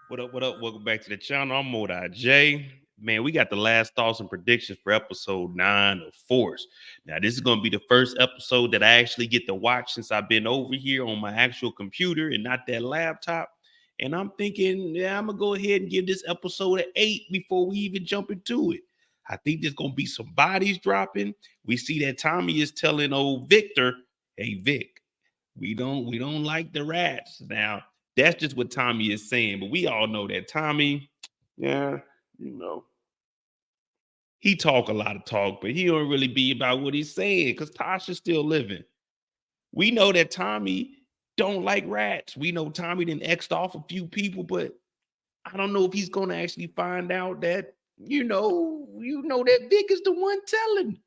What up? What up? Welcome back to the channel. I'm Modi J. Man, we got the last thoughts and predictions for episode 9 of Force. Now, this is going to be the first episode that I actually get to watch since I've been over here on my actual computer and not that laptop. And I'm thinking, yeah, I'm going to go ahead and give this episode an 8 before we even jump into it. I think there's going to be some bodies dropping. We see that Tommy is telling old Victor, hey, Vic, we don't like the rats. Now, that's just what Tommy is saying. But we all know that Tommy, yeah, he talk a lot of talk, but he don't really be about what he's saying because Tasha's still living. We know that Tommy don't like rats. We know Tommy done X'd off a few people, but I don't know if he's going to actually find out that, that Vic is the one telling.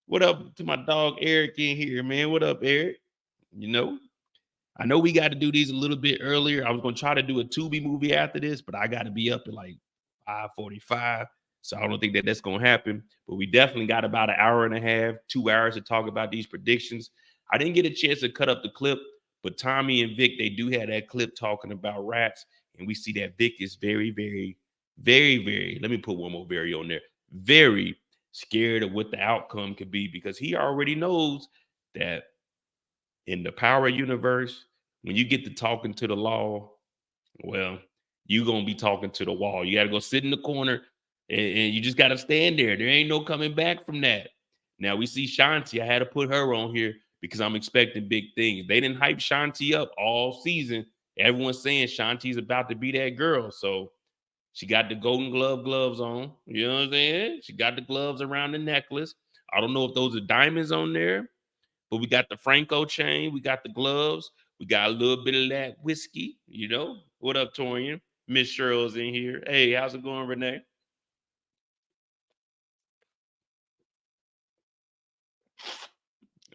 What up to my dog Eric in here, man? What up, Eric? I know we got to do these a little bit earlier. I was going to try to do a Tubi movie after this, but I got to be up at like 5:45. So I don't think that that's going to happen. But we definitely got about an hour and a half, 2 hours to talk about these predictions. I didn't get a chance to cut up the clip, but Tommy and Vic, they do have that clip talking about rats. And we see that Vic is very, very, very, very, let me put one more very on there, very scared of what the outcome could be because he already knows that in the power universe, when you get to talking to the law, well, you're going to be talking to the wall. You got to go sit in the corner and you just got to stand there. There ain't no coming back from that. Now we see Shanti. I had to put her on here because I'm expecting big things. They didn't hype Shanti up all season. Everyone's saying Shanti's about to be that girl. So she got the Golden Glove gloves on. You know what I'm saying? She got the gloves around the necklace. I don't know if those are diamonds on there. But we got the Franco chain. We got the gloves. We got a little bit of that whiskey, What up, Torian? Miss Cheryl's in here. Hey, how's it going, Renee?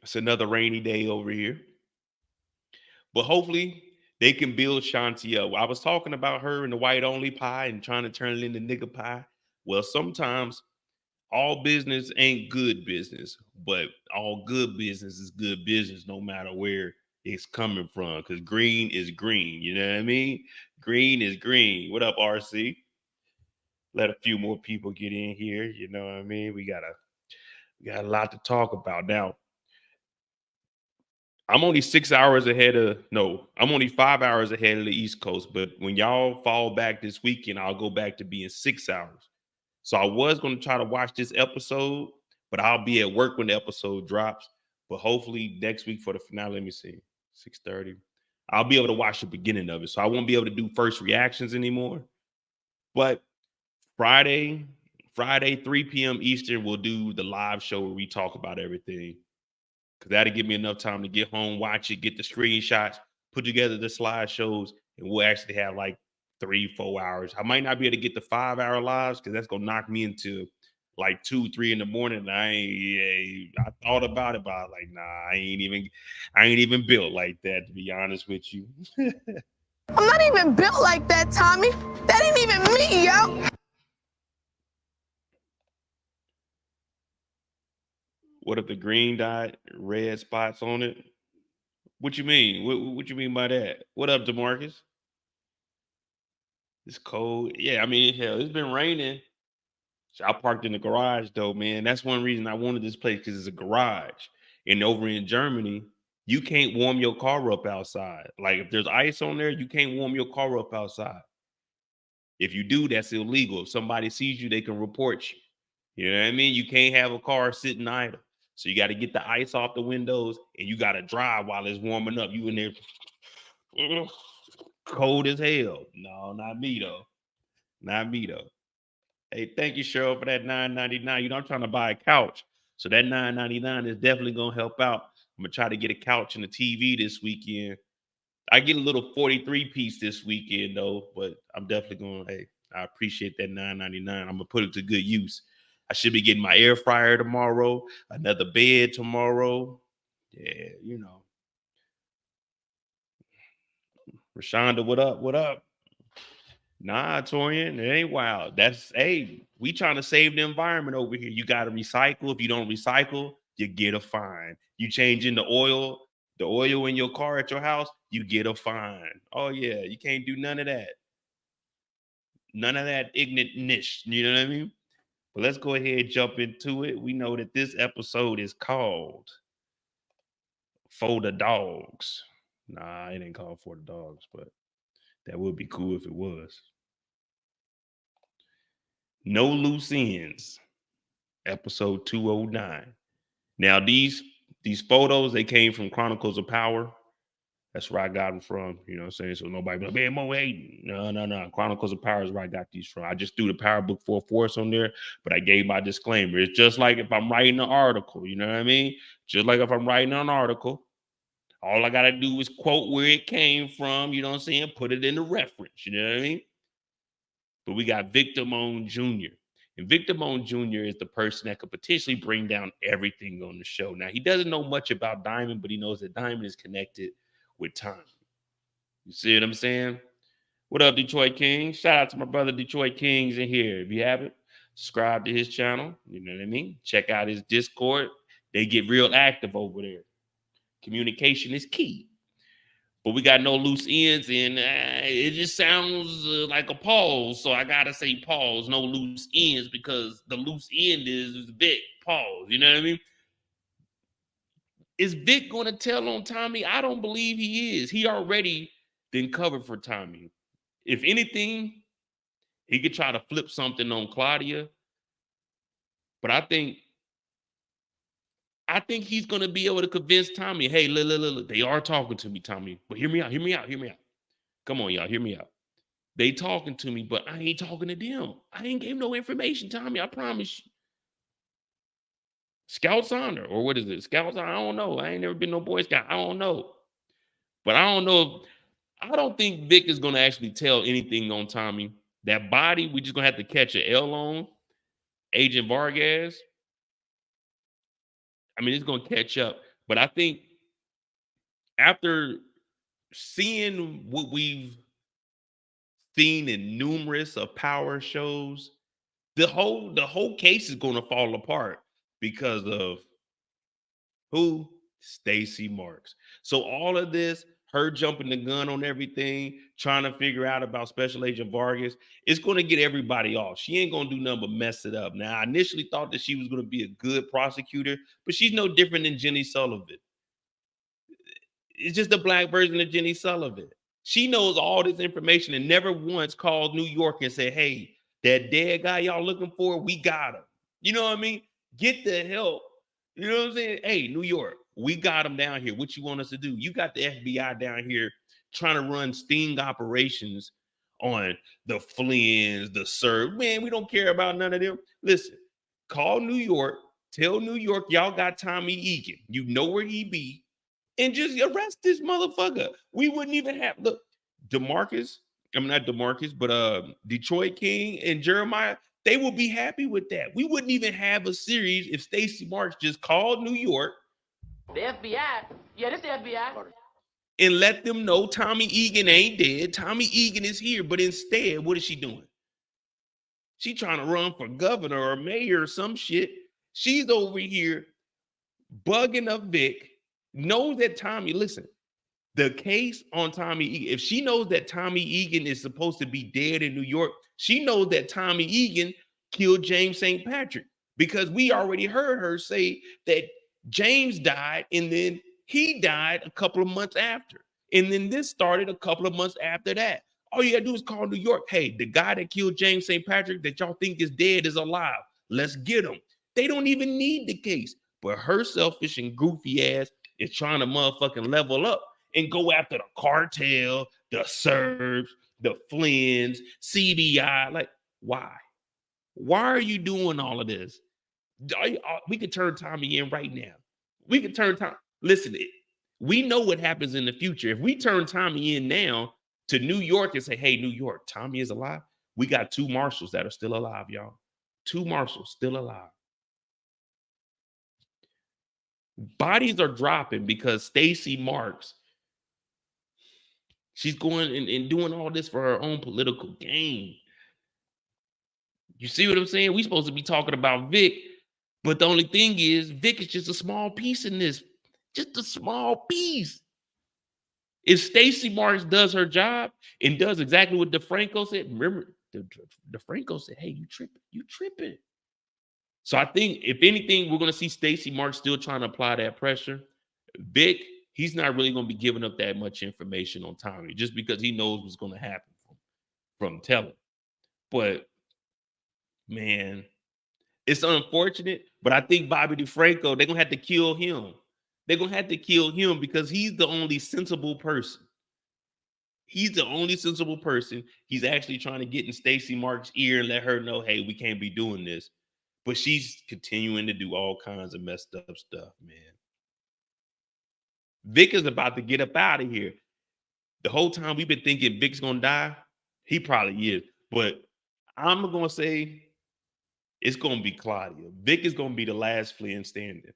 It's another rainy day over here. But hopefully they can build Shanti up. I was talking about her in the white only pie and trying to turn it into nigga pie. Well, sometimes all business ain't good business, but all good business is good business no matter where it's coming from, because green is green. You know what I mean? Green is green. What up, RC? Let a few more people get in here. You know what I mean? We got a lot to talk about. Now, I'm only 6 hours ahead of, no, I'm only 5 hours ahead of the East Coast. But when y'all fall back this weekend, I'll go back to being 6 hours. So I was going to try to watch this episode, but I'll be at work when the episode drops. But hopefully next week for the finale, let me see, 6:30. I'll be able to watch the beginning of it. So I won't be able to do first reactions anymore. But Friday, 3 p.m. Eastern, we'll do the live show where we talk about everything. Because that'll give me enough time to get home, watch it, get the screenshots, put together the slideshows, and we'll actually have like 3-4 hours. I might not be able to get the 5-hour lives because that's gonna knock me into like 2-3 in the morning. And I thought about it, but I was like, nah, I ain't even built like that, to be honest with you. I'm not even built like that, Tommy. That ain't even me, yo. What if the green dot, red spots on it? What you mean? What you mean by that? What up, DeMarcus? It's cold. Yeah, I mean, hell, it's been raining. So I parked in the garage though, man. That's one reason I wanted this place because it's a garage. And over in Germany, you can't warm your car up outside. Like if there's ice on there, you can't warm your car up outside. If you do, that's illegal. If somebody sees you, they can report you. You know what I mean? You can't have a car sitting idle. So you got to get the ice off the windows and you got to drive while it's warming up. You in there cold as hell. No, not me though. Not me though. Hey, thank you, Cheryl, for that $9.99. You know, I'm trying to buy a couch. So that $9.99 is definitely going to help out. I'm going to try to get a couch and a TV this weekend. I get a little 43-piece this weekend, though, but I'm definitely going to, hey, I appreciate that $9.99. I'm going to put it to good use. I should be getting my air fryer tomorrow, another bed tomorrow. Yeah, you know. Rashonda, what up? What up? Nah, Torian, it ain't wild. That's, hey, we trying to save the environment over here. You got to recycle. If you don't recycle, you get a fine. You changing the oil in your car at your house, you get a fine. Oh yeah, you can't do none of that. None of that ignorant niche. You know what I mean? But let's go ahead and jump into it. We know that this episode is called For the Dogs. Nah, it ain't called For the Dogs, but that would be cool if it was. No Loose Ends, episode 209. Now, these photos, they came from Chronicles of Power. That's where I got them from. You know what I'm saying? So nobody be like, man, Mo hating. No. Chronicles of Power is where I got these from. I just threw the Power Book 4 Force on there, but I gave my disclaimer. It's just like if I'm writing an article, you know what I mean? Just like if I'm writing an article, all I got to do is quote where it came from, you know what I'm saying? Put it in the reference, you know what I mean? But we got Victor Moan Jr. And Victor Moan Jr. is the person that could potentially bring down everything on the show. Now, he doesn't know much about Diamond, but he knows that Diamond is connected with time. You see what I'm saying? What up, Detroit Kings? Shout out to my brother Detroit Kings in here. If you haven't, subscribe to his channel. You know what I mean? Check out his Discord. They get real active over there. Communication is key. But we got no loose ends, and it just sounds like a pause. So I gotta say pause, no loose ends, because the loose end is Vic. Pause. You know what I mean? Is Vic going to tell on Tommy? I don't believe he is. He already been covered for Tommy. If anything, he could try to flip something on Claudia. But I think he's going to be able to convince Tommy, hey, look, they are talking to me, Tommy. But hear me out. Come on, y'all, hear me out. They talking to me, but I ain't talking to them. I ain't gave no information, Tommy. I promise you. Scouts honor, or what is it? Scouts honor? I don't know. I ain't never been no Boy Scout. I don't know. But I don't know. I don't think Vic is going to actually tell anything on Tommy. That body, we just going to have to catch an L on. Agent Vargas. I mean, it's going to catch up. But I think after seeing what we've seen in numerous of Power shows, the whole case is going to fall apart because of who? Stacy Marks. So all of this, her jumping the gun on everything, trying to figure out about Special Agent Vargas, it's going to get everybody off. She ain't going to do nothing but mess it up. Now, I initially thought that she was going to be a good prosecutor, but she's no different than Jenny Sullivan. It's just a black version of Jenny Sullivan. She knows all this information and never once called New York and said, hey, that dead guy y'all looking for, we got him. You know what I mean? Get the help. You know what I'm saying? Hey, New York, we got him down here. What you want us to do? You got the FBI down here trying to run sting operations on the Flynn's, the Serb. Man, we don't care about none of them. Listen, call New York. Tell New York y'all got Tommy Egan. You know where he be. And just arrest this motherfucker. We wouldn't even have, look, DeMarcus, I'm not DeMarcus, but Detroit King and Jeremiah, they will be happy with that. We wouldn't even have a series if Stacy Marks just called New York. The FBI. Yeah, this the FBI. And let them know Tommy Egan ain't dead. Tommy Egan is here. But instead, what is she doing? She trying to run for governor or mayor or some shit. She's over here bugging up Vic, knows that Tommy, listen, the case on Tommy Egan, if she knows that Tommy Egan is supposed to be dead in New York, she knows that Tommy Egan killed James St. Patrick, because we already heard her say that James died and then he died a couple of months after. And then this started a couple of months after that. All you gotta do is call New York. Hey, the guy that killed James St. Patrick that y'all think is dead is alive. Let's get him. They don't even need the case. But her selfish and goofy ass is trying to motherfucking level up and go after the cartel, the Serbs, the Flynn's, CBI. Like, why? Why are you doing all of this? We could turn Tommy in right now. We could turn Tommy. Listen, we know what happens in the future. If we turn Tommy in now to New York and say, hey, New York, Tommy is alive, we got 2 marshals that are still alive, y'all. 2 marshals still alive. Bodies are dropping because Stacy Marks, she's going and doing all this for her own political gain. You see what I'm saying? We're supposed to be talking about Vic, but the only thing is Vic is just a small piece in this. Just a small piece. If Stacy Marks does her job and does exactly what DeFranco said, remember, DeFranco said, hey, you tripping. So I think, if anything, we're going to see Stacy Marks still trying to apply that pressure. Vic, he's not really going to be giving up that much information on Tommy just because he knows what's going to happen from telling. But, man, it's unfortunate, but I think Bobby DeFranco, they're going to have to kill him. They're going to have to kill him because he's the only sensible person. He's the only sensible person. He's actually trying to get in Stacy Marks' ear and let her know, hey, we can't be doing this. But she's continuing to do all kinds of messed up stuff, man. Vic is about to get up out of here. The whole time we've been thinking Vic's going to die. He probably is. But I'm going to say it's going to be Claudia. Vic is going to be the last Flynn standing.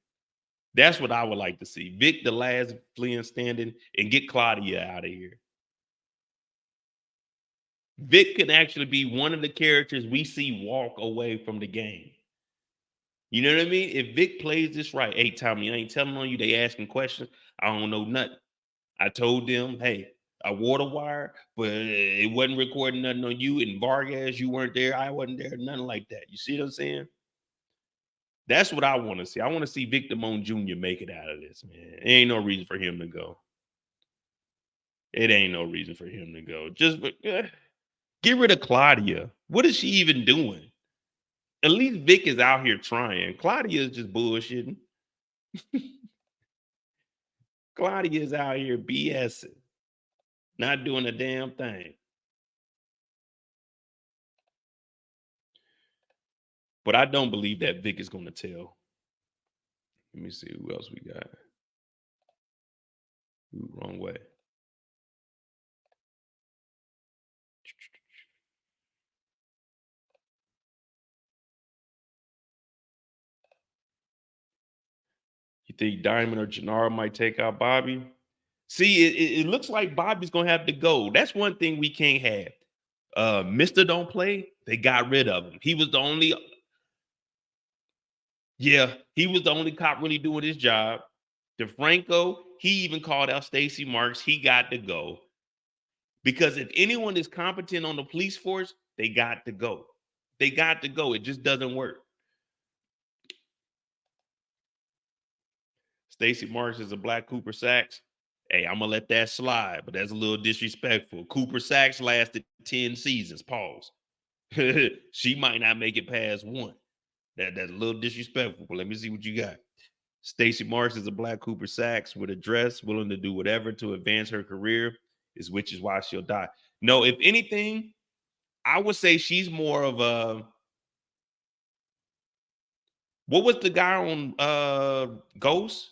That's what I would like to see. Vic, the last Flynn standing, and get Claudia out of here. Vic can actually be one of the characters we see walk away from the game. You know what I mean? If Vic plays this right, hey, Tommy, I ain't telling on you. They asking questions. I don't know nothing. I told them, hey, I wore the wire, but it wasn't recording nothing on you. And Vargas, you weren't there. I wasn't there. Nothing like that. You see what I'm saying? That's what I want to see. I want to see Vic Damone Jr. make it out of this, man. There ain't no reason for him to go. It ain't no reason for him to go. Just get rid of Claudia. What is she even doing? At least Vic is out here trying. Claudia is just bullshitting. Claudia is out here BSing. Not doing a damn thing. But I don't believe that Vic is going to tell. Let me see who else we got. Ooh, wrong way. You think Diamond or Jenard might take out Bobby? See, it looks like Bobby's going to have to go. That's one thing we can't have. Mr. Don't Play, they got rid of him. He was the only... Yeah, he was the only cop really doing his job. DeFranco, he even called out Stacy Marks. He got to go. Because if anyone is competent on the police force, they got to go. They got to go. It just doesn't work. Stacy Marks is a black Cooper Sacks. Hey, I'm going to let that slide, but that's a little disrespectful. Cooper Sacks lasted 10 seasons. Pause. She might not make it past 1. That's a little disrespectful, but let me see what you got. Stacy Marks is a black Cooper Sacks with a dress, willing to do whatever to advance her career, which is why she'll die. No, if anything, I would say she's more of a... What was the guy on Ghost?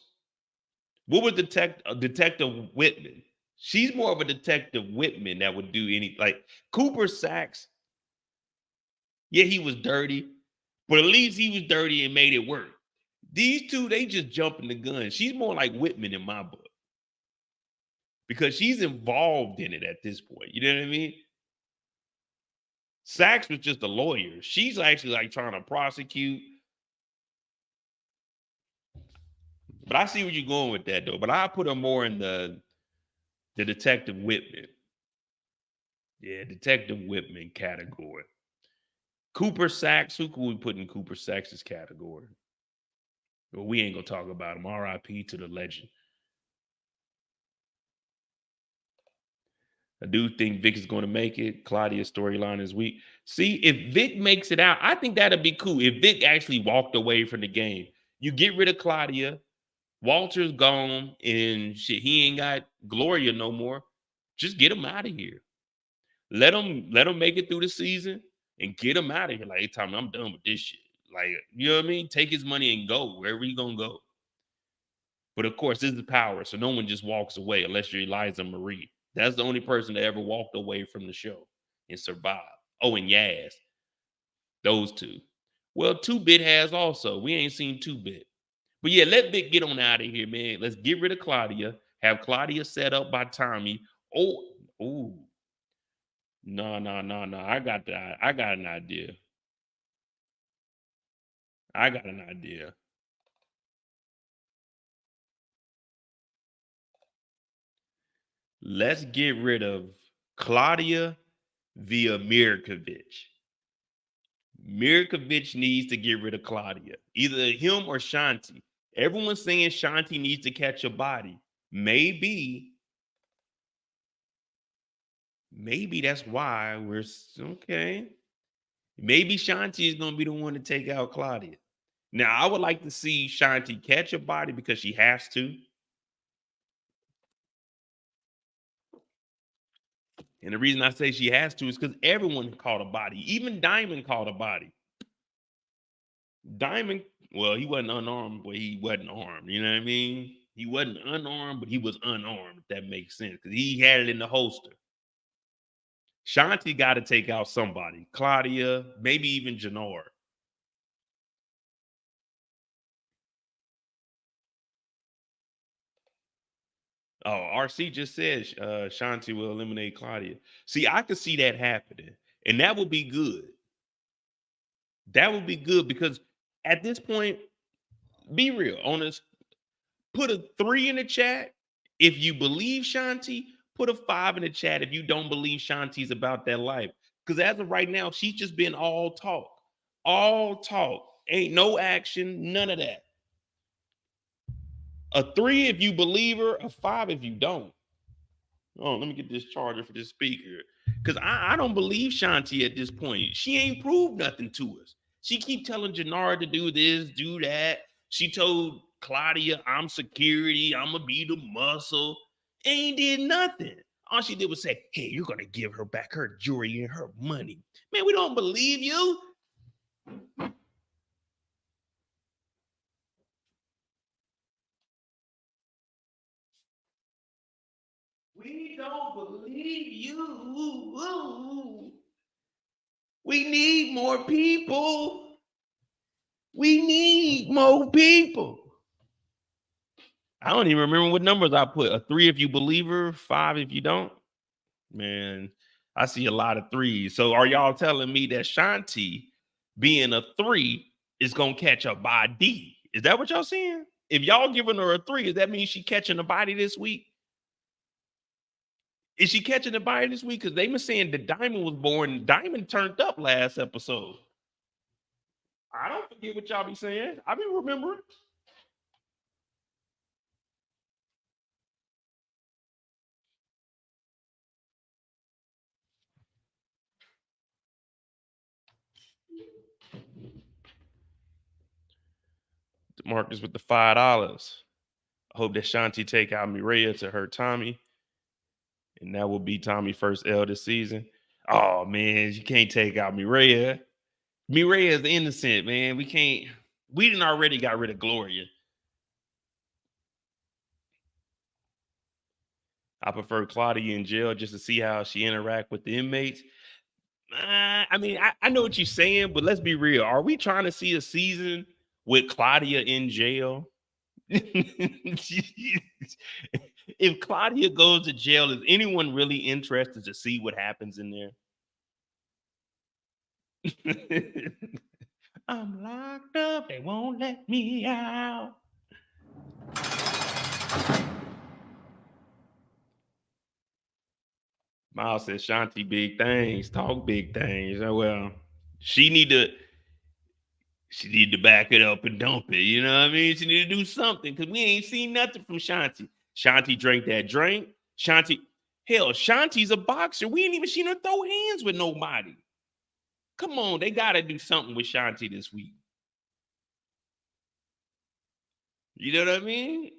What was Detective Whitman? She's more of a detective Whitman that would do any like Cooper Sacks. Yeah, he was dirty, but at least he was dirty and made it work. These two, they just jumping the gun. She's more like Whitman in my book because she's involved in it at this point. You know what I mean? Sachs was just a lawyer. She's actually like trying to prosecute. But I see where you're going with that, though. But I put her more in the Detective Whitman. Yeah, Detective Whitman category. Cooper Sacks, who can we put in Cooper Sacks' category? Well, we ain't gonna talk about him. R.I.P. to the legend. I do think Vic is going to make it. Claudia's storyline is weak. See, if Vic makes it out, I think that'd be cool. If Vic actually walked away from the game, you get rid of Claudia, Walter's gone, and shit, he ain't got Gloria no more. Just get him out of here. Let him make it through the season and get him out of here. Like, hey, Tommy, I'm done with this shit. Like, you know what I mean? Take his money and go wherever you gonna go. But of course, this is power, so no one just walks away unless you're Eliza Marie. That's the only person that ever walked away from the show and survived. Oh, and Yaz. Those two. Well, 2-Bit has also. We ain't seen 2-Bit. But yeah, let Vic get on out of here, man. Let's get rid of Claudia. Have Claudia set up by Tommy. Oh. No. I got an idea. Let's get rid of Claudia via Mirkovich. Mirkovich needs to get rid of Claudia. Either him or Shanti. Everyone's saying Shanti needs to catch a body. Maybe that's why we're okay. Maybe Shanti is going to be the one to take out Claudia. Now, I would like to see Shanti catch a body because she has to. And the reason I say she has to is because everyone caught a body. Even Diamond caught a body. Diamond, well, he wasn't unarmed, but he wasn't armed. You know what I mean? He wasn't unarmed, but he was unarmed, if that makes sense, because he had it in the holster. Shanti got to take out somebody. Claudia, maybe even Jenard. Oh, RC just said Shanti will eliminate Claudia. See, I could see that happening, and that would be good. That would be good because at this point, be real, honest. Put a 3 in the chat if you believe Shanti. Put a 5 in the chat if you don't believe Shanti's about that life. Because as of right now, she's just been all talk. All talk. Ain't no action, none of that. A 3 if you believe her, a 5 if you don't. Oh, let me get this charger for this speaker. Because I don't believe Shanti at this point. She ain't proved nothing to us. She keep telling Jenard to do this, do that. She told Claudia, I'm security. I'm going to be the muscle. Ain't did nothing. All she did was say, hey, you're going to give her back her jewelry and her money. Man, we don't believe you. We don't believe you. We need more people. We need more people. I don't even remember what numbers I put. A 3 if you believe her, 5 if you don't. Man, I see a lot of 3s. So are y'all telling me that Shanti being a 3 is going to catch a body? Is that what y'all saying? If y'all giving her a 3, does that mean she catching a body this week? Is she catching a body this week? Because they were saying that Diamond was born. Diamond turned up last episode. I don't forget what y'all be saying. I be remembering. Marcus with the $5. I hope that Shanti take out Mireya to hurt Tommy. And that will be Tommy's first L this season. Oh, man, you can't take out Mireya. Mireya is innocent, man. We didn't already got rid of Gloria. I prefer Claudia in jail just to see how she interact with the inmates. I mean, I know what you're saying, but let's be real. Are we trying to see a season with Claudia in jail? If Claudia goes to jail, is anyone really interested to see what happens in there? I'm locked up. They won't let me out. Miles says, Shanti, big things, talk big things. Oh, well, she need to back it up and dump it. You know what I mean? She need to do something because we ain't seen nothing from Shanti. Shanti drank that drink. Shanti's a boxer. We ain't even seen her throw hands with nobody. Come on, they got to do something with Shanti this week. You know what I mean?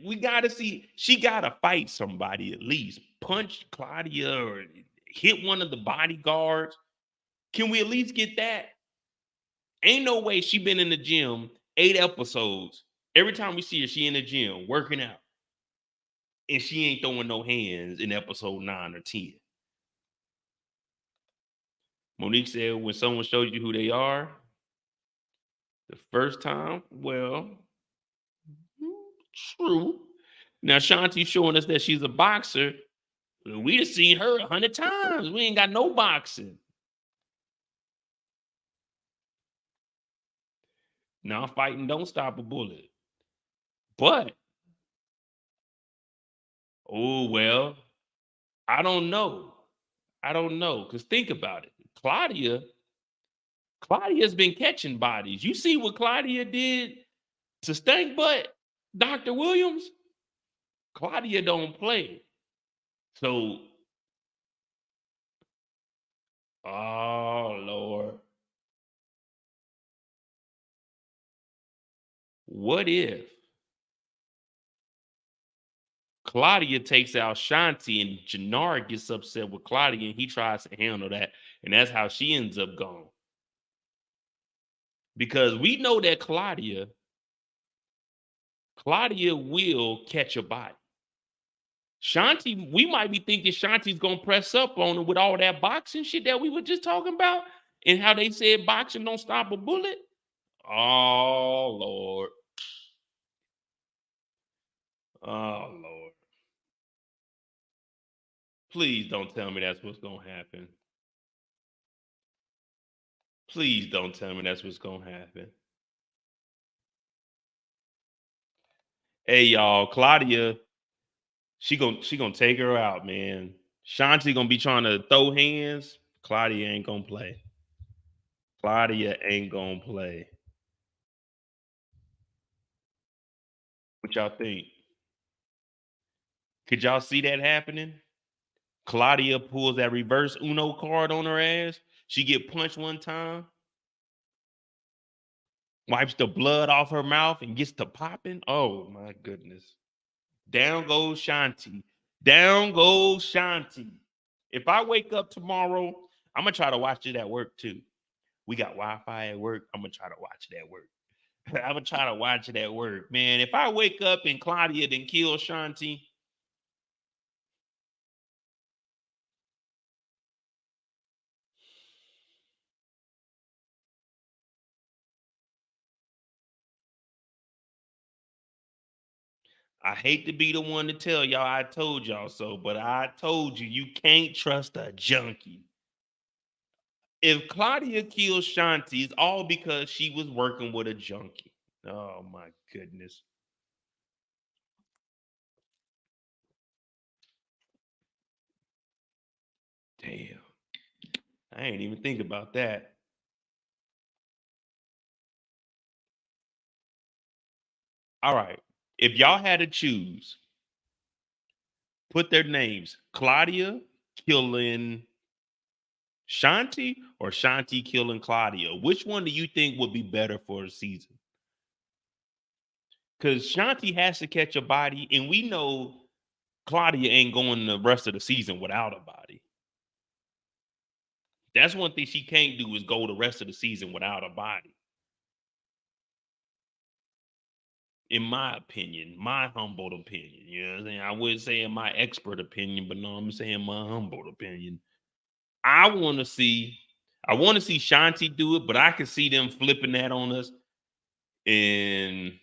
We got to see. She got to fight somebody at least. Punch Claudia or hit one of the bodyguards. Can we at least get that? Ain't no way she been in the gym 8 episodes. Every time we see her, she in the gym working out. And she ain't throwing no hands in episode 9 or 10. Monique said, when someone shows you who they are, the first time, well, true. Now, Shanti's showing us that she's a boxer. We just seen her 100 times. We ain't got no boxing. Now, fighting don't stop a bullet. But, oh, well, I don't know. Because think about it. Claudia's been catching bodies. You see what Claudia did to Stank Butt, Dr. Williams? Claudia don't play. So, oh, Lord. What if Claudia takes out Shanti and Jenard gets upset with Claudia and he tries to handle that? And that's how she ends up gone. Because we know that Claudia will catch a body. Shanti, we might be thinking Shanti's gonna press up on her with all that boxing shit that we were just talking about and how they said boxing don't stop a bullet. Oh, Lord. Oh, Lord. Please don't tell me that's what's gonna happen. Please don't tell me that's what's gonna happen. Hey, y'all, Claudia, she gonna take her out, man. Shanti gonna be trying to throw hands. Claudia ain't gonna play. Claudia ain't gonna play. What y'all think? Could y'all see that happening? Claudia pulls that reverse Uno card on her ass. She get punched one time, wipes the blood off her mouth and gets to popping. Oh my goodness. Down goes Shanti. Down goes Shanti. If I wake up tomorrow, I'm gonna try to watch it at work too. We got Wi-Fi at work. I'm gonna try to watch it at work. I'm gonna try to watch it at work. Man, if I wake up and Claudia then kill Shanti, I hate to be the one to tell y'all I told y'all so, but I told you you can't trust a junkie. If Claudia kills Shanti, it's all because she was working with a junkie. Oh my goodness. Damn. I ain't even think about that. All right. If y'all had to choose, put their names Claudia killing Shanti or Shanti killing Claudia. Which one do you think would be better for a season? Because Shanti has to catch a body, and we know Claudia ain't going the rest of the season without a body. That's one thing she can't do is go the rest of the season without a body. in my opinion, my humble opinion. You know what I'm saying? I wouldn't say in my expert opinion, but no, I'm saying my humble opinion. I want to see Shanti do it, but I can see them flipping that on us and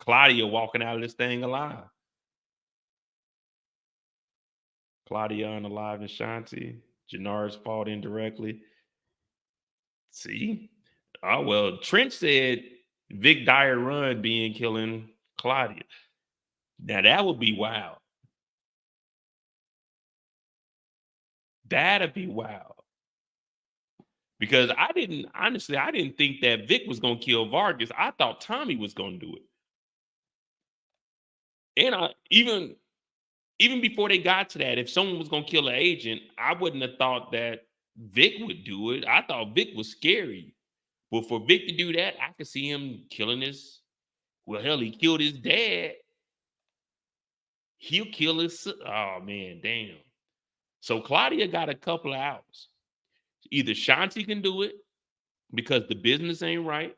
Claudia walking out of this thing alive. Claudia unalive and Shanti. Jenard's fault indirectly. See? Oh, well, Trent said Vic Dyer run being killing Claudia. Now that would be wild. That'd be wild. Because I didn't think that Vic was gonna kill Vargas. I thought Tommy was gonna do it. And even before they got to that, if someone was gonna kill an agent, I wouldn't have thought that Vic would do it. I thought Vic was scary. But for Vic to do that, I could see him killing his. Well, hell, he killed his dad. He'll kill his. Oh man, damn. So Claudia got a couple of outs. Either Shanti can do it because the business ain't right.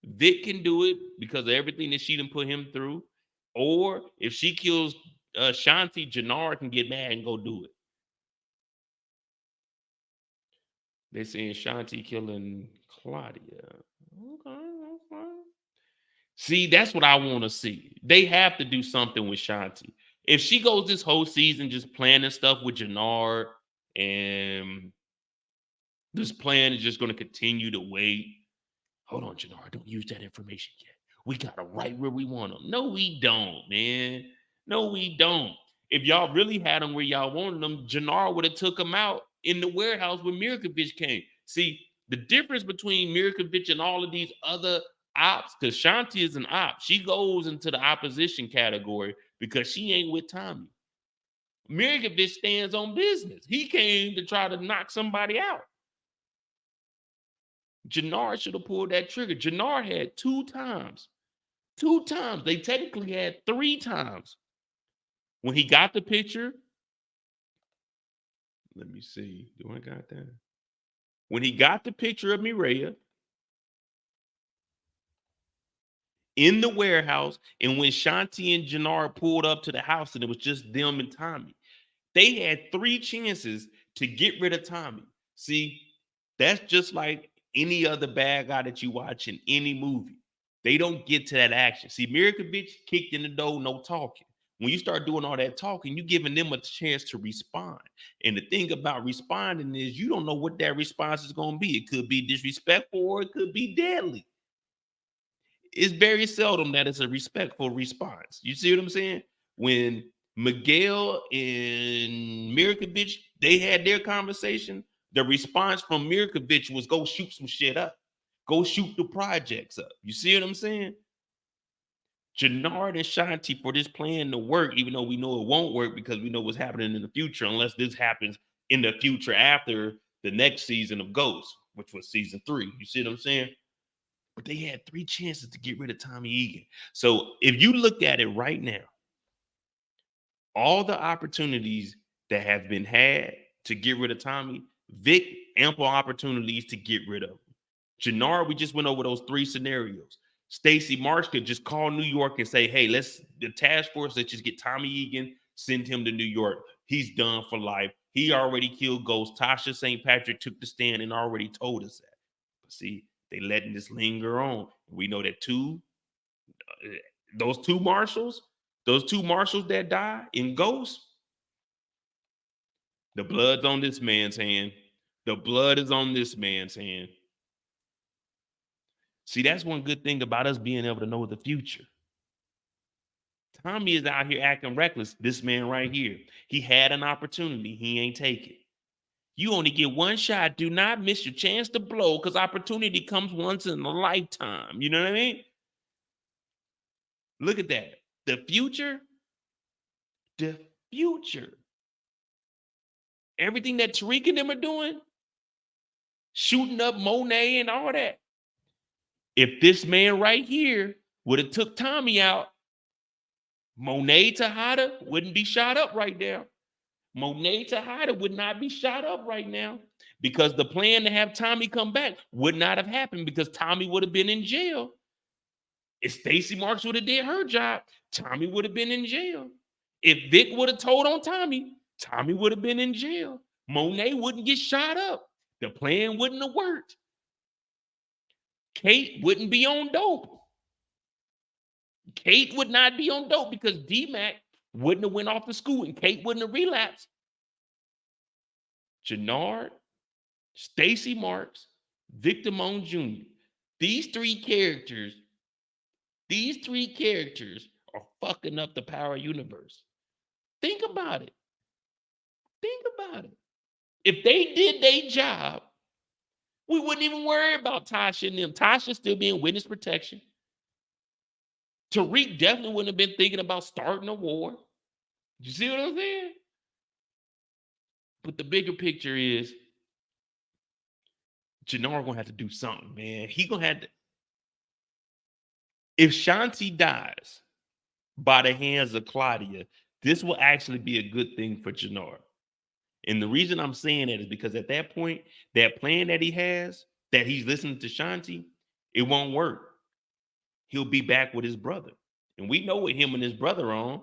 Vic can do it because of everything that she done put him through. Or if she kills Shanti, Jenard can get mad and go do it. They're saying Shanti killing Claudia. Okay. See, that's what I want to see. They have to do something with Shanti. If she goes this whole season just planning stuff with Jenard and this plan is just going to continue to wait. Hold on, Jenard, don't use that information yet. We got to right where we want them. No, we don't, man. No, we don't. If y'all really had them where y'all wanted them, Jenard would have took them out in the warehouse when Mirkovich came. See, the difference between Mirkovich and all of these other ops, because Shanti is an op. She goes into the opposition category because she ain't with Tommy. Mirkovich stands on business. He came to try to knock somebody out. Jenard should have pulled that trigger. Jenard had 2 times. 2 times. They technically had 3 times. When he got the picture, let me see. Do I got that? When he got the picture of Mireya in the warehouse, and when Shanti and Jenard pulled up to the house and it was just them and Tommy, they had 3 chances to get rid of Tommy. See, that's just like any other bad guy that you watch in any movie. They don't get to that action. See, Mirkovich kicked in the door, no talking. When you start doing all that talking, you're giving them a chance to respond. And the thing about responding is you don't know what that response is going to be. It could be disrespectful or it could be deadly. It's very seldom that it's a respectful response. You see what I'm saying? When Miguel and Mirkovich, they had their conversation, the response from Mirkovich was go shoot some shit up. Go shoot the projects up. You see what I'm saying? Jenard and Shanti, for this plan to work, even though we know it won't work because we know what's happening in the future, unless this happens in the future after the next season of Ghost, which was season 3. You see what I'm saying? But they had 3 chances to get rid of Tommy Egan. So if you look at it right now, all the opportunities that have been had to get rid of Tommy, Vic, ample opportunities to get rid of him. Jenard, we just went over those 3 scenarios. Stacy Marsh could just call New York and say, hey, the task force, let's just get Tommy Egan, send him to New York. He's done for life. He already killed Ghost. Tasha St. Patrick took the stand and already told us that. But see, they letting this linger on. We know that those two marshals that die in Ghost, the blood's on this man's hand. The blood is on this man's hand. See, that's one good thing about us being able to know the future. Tommy is out here acting reckless. This man right here, he had an opportunity. He ain't take it. You only get one shot. Do not miss your chance to blow because opportunity comes once in a lifetime. You know what I mean? Look at that. The future. Everything that Tariq and them are doing, shooting up Monet and all that. If this man right here would have took Tommy out, Monet Tejada wouldn't be shot up right now. Monet Tejada would not be shot up right now because the plan to have Tommy come back would not have happened because Tommy would have been in jail. If Stacy Marks would have did her job, Tommy would have been in jail. If Vic would have told on Tommy, Tommy would have been in jail. Monet wouldn't get shot up. The plan wouldn't have worked. Kate wouldn't be on dope. Kate would not be on dope because D-Mac wouldn't have went off to school and Kate wouldn't have relapsed. Jenard, Stacy Marks, Victor Moan Jr. These three characters are fucking up the power universe. Think about it. If they did their job, we wouldn't even worry about Tasha and them. Tasha still be in witness protection. Tariq definitely wouldn't have been thinking about starting a war. You see what I'm saying? But the bigger picture is Jenard gonna have to do something, man. He gonna have to. If Shanti dies by the hands of Claudia, this will actually be a good thing for Jenard. And the reason I'm saying that is because at that point, that plan that he has, that he's listening to Shanti, it won't work. He'll be back with his brother. And we know what him and his brother are on.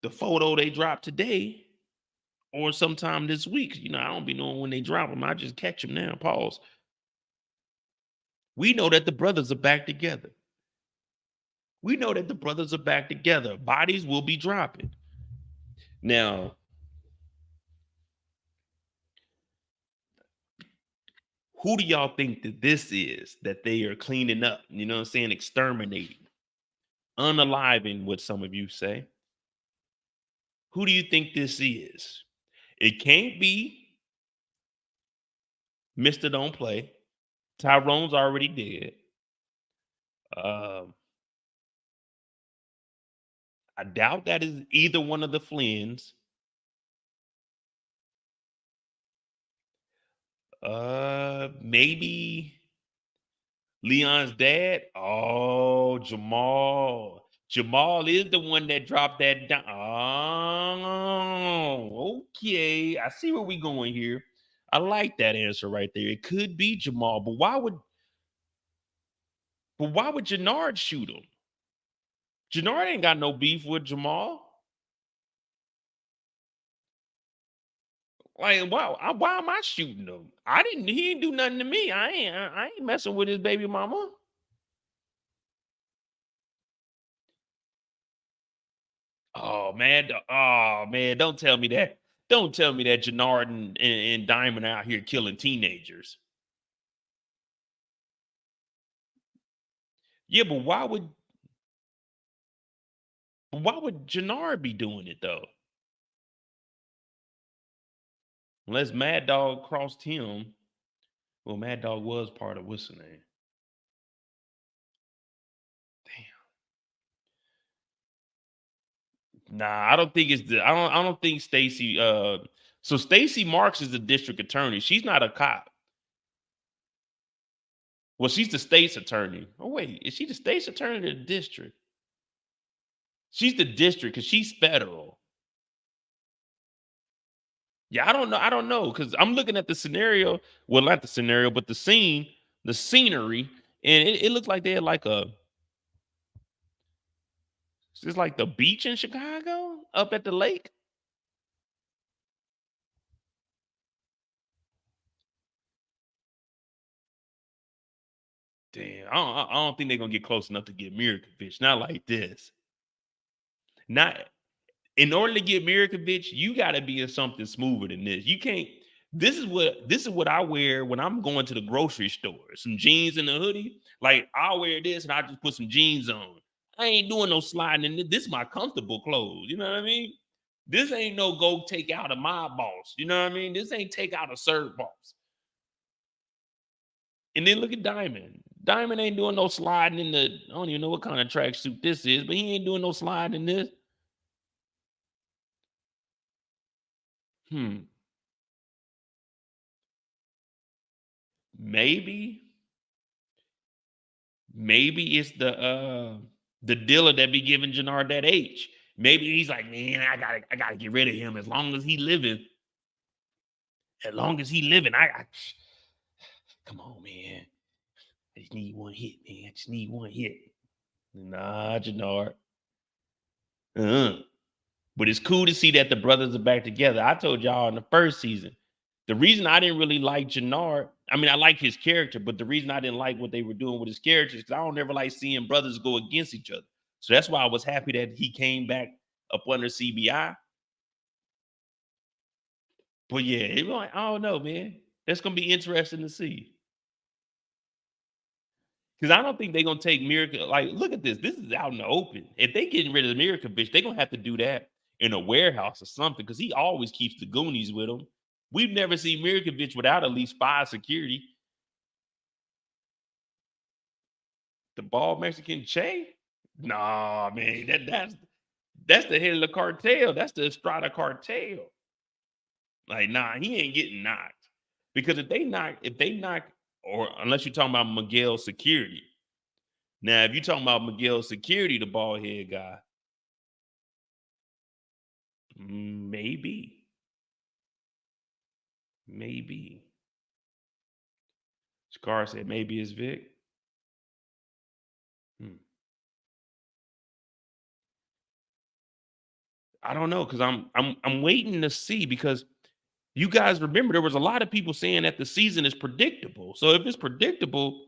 The photo they dropped today or sometime this week, I don't be knowing when they drop them. I just catch them now. Pause. We know that the brothers are back together. Bodies will be dropping. Now, who do y'all think that this is that they are cleaning up? You know what I'm saying? Exterminating, unaliving, what some of you say. Who do you think this is? It can't be Mr. Don't Play. Tyrone's already dead. I doubt that is either one of the Flynn's. Maybe Leon's dad. Oh, Jamal. Jamal is the one that dropped that down. Oh, okay. I see where we're going here. I like that answer right there. It could be Jamal, but why would Jenard shoot him? Jenard ain't got no beef with Jamal. Like, why am I shooting him? He didn't do nothing to me. I ain't messing with his baby mama. Oh man, don't tell me that. Don't tell me that Jenard and Diamond out here killing teenagers. Yeah, but why would Jenard be doing it though? Unless Mad Dog crossed him. Well, Mad Dog was part of what's the name? Damn. Nah, I don't think it's I don't think Stacy. So Stacy Marks is the district attorney. She's not a cop. Well, she's the state's attorney. Oh wait, is she the state's attorney or the district? She's the district because she's federal. Yeah, I don't know because I'm looking at the scenario. Well, not the scenario, but the scene, the scenery, and it looks like they had like it's like the beach in Chicago up at the lake. Damn, I don't think they're gonna get close enough to get Mirkovich. Not like this. Not in order to get Mirkovich, you got to be in something smoother than this. You can't. This is what I wear when I'm going to the grocery store. Some jeans and a hoodie. Like I'll wear this and I just put some jeans on. I ain't doing no sliding in this. This is my comfortable clothes. You know what I mean? This ain't no go take out a mob boss. You know what I mean? This ain't take out a serve boss. And then look at Diamond. Diamond ain't doing no sliding in the. I don't even know what kind of tracksuit this is, but he ain't doing no sliding in this. Maybe it's the dealer that be giving Jenard that H. Maybe he's like, man, I gotta get rid of him as long as he living. As long as he living, come on, man. I just need one hit, man. I just need one hit. Nah, Jenard. But it's cool to see that the brothers are back together. I told y'all in the first season, the reason I didn't really like Jenard, I mean, I like his character, but the reason I didn't like what they were doing with his character is because I don't ever like seeing brothers go against each other. So that's why I was happy that he came back up under CBI. But yeah, I don't know, man. That's gonna be interesting to see. Because I don't think they're gonna take Miracle. Like, look at this. This is out in the open. If they getting rid of the Miracle bitch, they're gonna have to do that in a warehouse or something. Because he always keeps the Goonies with him. We've never seen Miracle bitch without at least 5 security. The bald Mexican Che? Nah, man. That's the head of the cartel. That's the Estrada cartel. Like, nah, he ain't getting knocked. Because if they knock, or unless you're talking about Miguel security. Now, if you're talking about Miguel security, the bald head guy, maybe. Sikora said maybe it's Vic. I don't know, because I'm waiting to see, because you guys remember there was a lot of people saying that the season is predictable. So if it's predictable,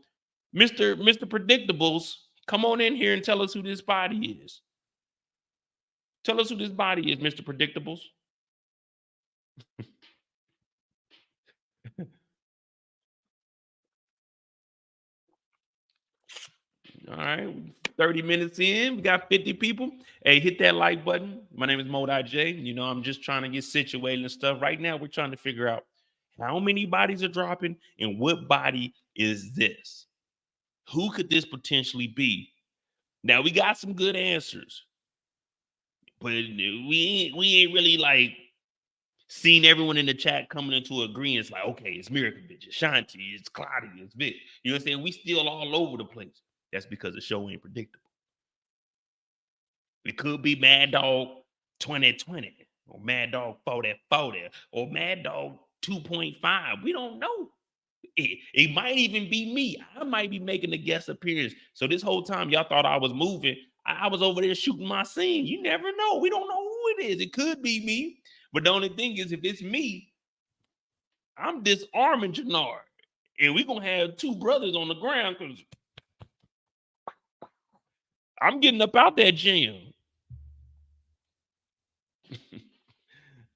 Mr. Predictables, come on in here and tell us who this body is. Tell us who this body is, Mr. Predictables. All right, 30 minutes in, we got 50 people. Hey, hit that like button. My name is Modi J. You know, I'm just trying to get situated and stuff. Right now, we're trying to figure out how many bodies are dropping and what body is this? Who could this potentially be? Now, we got some good answers, but we ain't really like seen everyone in the chat coming into agreement. It's like, okay, it's Miracle Bitch, it's Shanti, it's Claudia, it's Vic. You know what I'm saying? We still all over the place. That's because the show ain't predictable. It could be Mad Dog 2020 or Mad Dog 4040 or Mad Dog 2.5. We don't know. It might even be me. I might be making a guest appearance. So this whole time y'all thought I was moving. I was over there shooting my scene. You never know. We don't know who it is. It could be me. But the only thing is, if it's me, I'm disarming Jenard. And we're going to have 2 brothers on the ground because I'm getting up out that gym.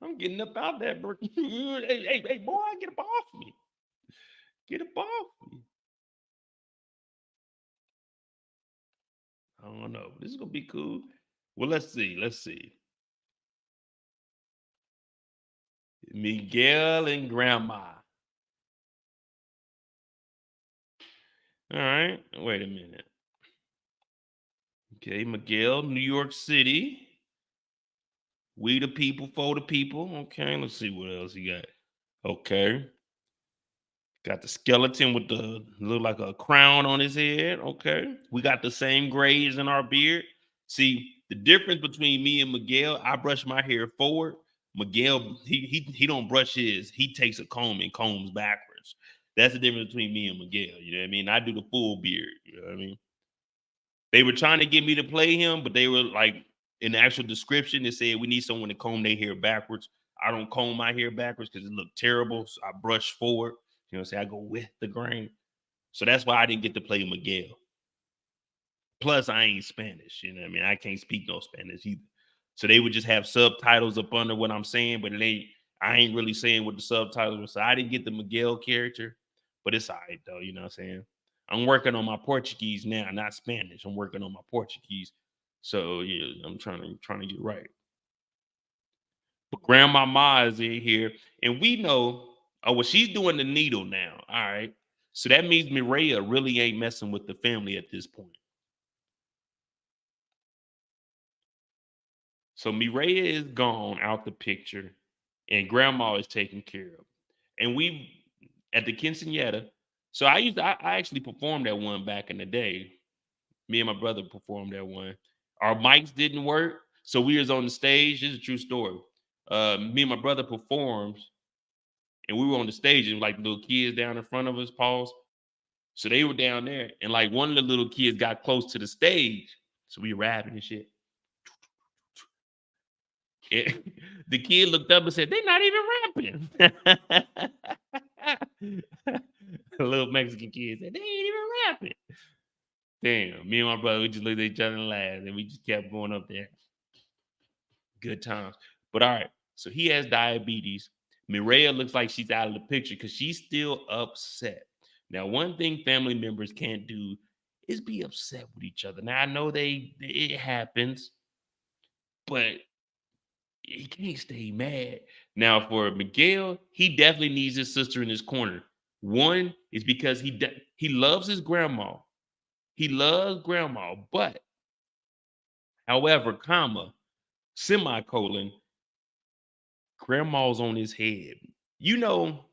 I'm getting up out that. Hey, boy, get up off me. Get up off me. I don't know. This is going to be cool. Well, let's see. Miguel and Grandma. All right. Wait a minute. Okay, Miguel, New York City. We the people, for the people. Okay, let's see what else you got. Okay. Got the skeleton with the look like a crown on his head. Okay. We got the same grays in our beard. See, the difference between me and Miguel, I brush my hair forward. Miguel, he don't brush his. He takes a comb and combs backwards. That's the difference between me and Miguel. You know what I mean? I do the full beard. You know what I mean? They were trying to get me to play him, but they were like, in the actual description, it said we need someone to comb their hair backwards. I don't comb my hair backwards because it looked terrible. So I brush forward. You know what I'm saying? I go with the grain. So that's why I didn't get to play Miguel. Plus, I ain't Spanish. You know what I mean? I can't speak no Spanish either. So they would just have subtitles up under what I'm saying, but I ain't really saying what the subtitles were. So I didn't get the Miguel character, but it's all right though. You know what I'm saying? I'm working on my Portuguese now, not Spanish. I'm working on my Portuguese. So yeah, I'm trying to get right. But Grandma Ma is in here, and we know, oh, well, she's doing the needle now. All right. So that means Mireya really ain't messing with the family at this point. So Mireya is gone out the picture, and Grandma is taken care of. And we at the quinceañera. So I actually performed that one back in the day. Me and my brother performed that one. Our mics didn't work, So we was on the stage. This is a true story. Me and my brother performs, and we were on the stage, and like little kids down in front of us, pause. So they were down there, and like one of the little kids got close to the stage. So we were rapping and shit. And the kid looked up and said, "They're not even rapping." A little Mexican kid said, "They ain't even rapping." Damn, me and my brother, we just looked at each other and laughed, and we just kept going up there. Good times. But all right, so he has diabetes. Mireya looks like she's out of the picture because she's still upset. Now, one thing family members can't do is be upset with each other. Now, I know it happens, but he can't stay mad. Now, for Miguel, he definitely needs his sister in his corner. One is because he loves his grandma. He loves grandma, but however, comma, semicolon, grandma's on his head. You know,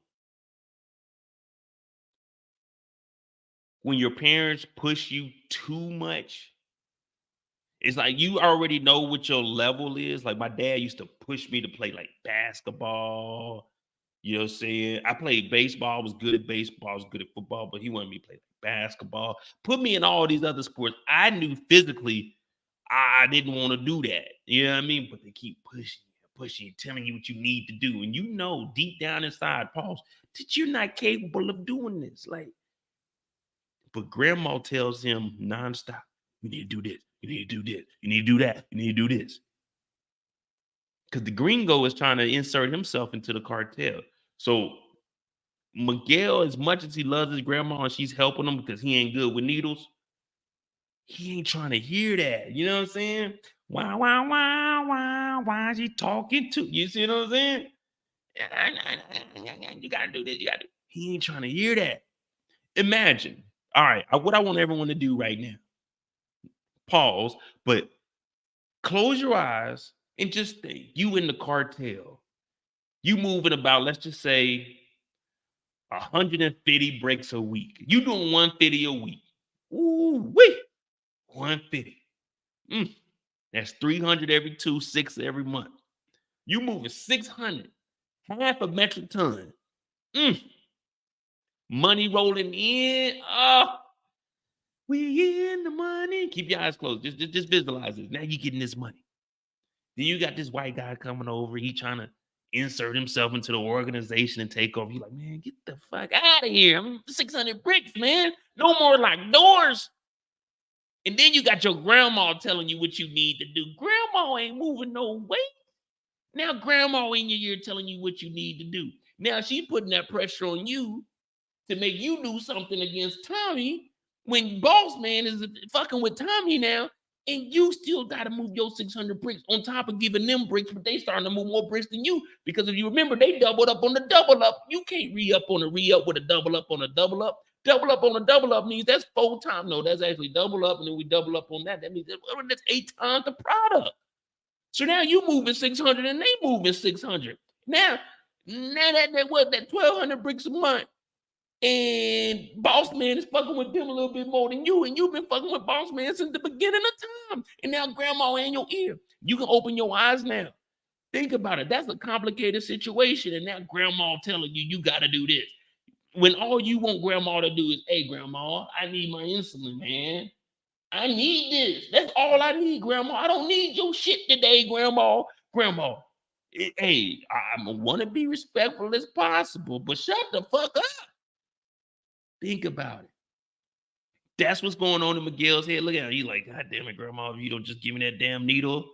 when your parents push you too much, it's like you already know what your level is. Like my dad used to push me to play like basketball. You know what I'm saying? I played baseball, I was good at baseball, I was good at football, but he wanted me to play like basketball. Put me in all these other sports. I knew physically I didn't want to do that. You know what I mean? But they keep pushing, telling you what you need to do. And you know deep down inside, pause, that you're not capable of doing this. Like, but grandma tells him nonstop, you need to do this, you need to do this, you need to do that, you need to do this. Because the gringo is trying to insert himself into the cartel. So Miguel, as much as he loves his grandma and she's helping him because he ain't good with needles, he ain't trying to hear that. You know what I'm saying? Why is he talking to you? See what I'm saying? You gotta do this, you gotta do. He ain't trying to hear that. Imagine. All right, what I want everyone to do right now. Pause, but close your eyes and just think, you in the cartel. You moving about, let's just say, 150 breaks a week. You doing 150 a week. Ooh, wee. 150. That's 300 every 2, 6 every month. You moving 600, half a metric ton. Money rolling in. We in the money. Keep your eyes closed. Just visualize this. Now you getting this money. Then you got this white guy coming over. He trying to insert himself into the organization and take over. You like, man, get the fuck out of here. I'm 600 bricks, man. No more locked doors. And then you got your grandma telling you what you need to do. Grandma ain't moving no weight. Now grandma in your ear telling you what you need to do. Now she putting that pressure on you to make you do something against Tommy when boss man is fucking with Tommy now, and you still got to move your 600 bricks on top of giving them bricks, but they starting to move more bricks than you because if you remember, they doubled up on the double up. You can't re-up on a re-up with a double up on a double up. Double up on a double up means that's 4 times. No, that's actually double up, and then we double up on that. That means that's 8 times the product. So now you moving 600 and they moving 600. Now that 1,200 bricks a month, and boss man is fucking with them a little bit more than you, and you've been fucking with boss man since the beginning of time. And now grandma in your ear. You can open your eyes now. Think about it. That's a complicated situation, and now grandma telling you you got to do this. When all you want grandma to do is, hey, grandma, I need my insulin, man. I need this. That's all I need, grandma. I don't need your shit today, grandma. Grandma, hey, I want to be respectful as possible, but shut the fuck up. Think about it. That's what's going on in Miguel's head. Look at him. He's like, God damn it, grandma, if you don't just give me that damn needle.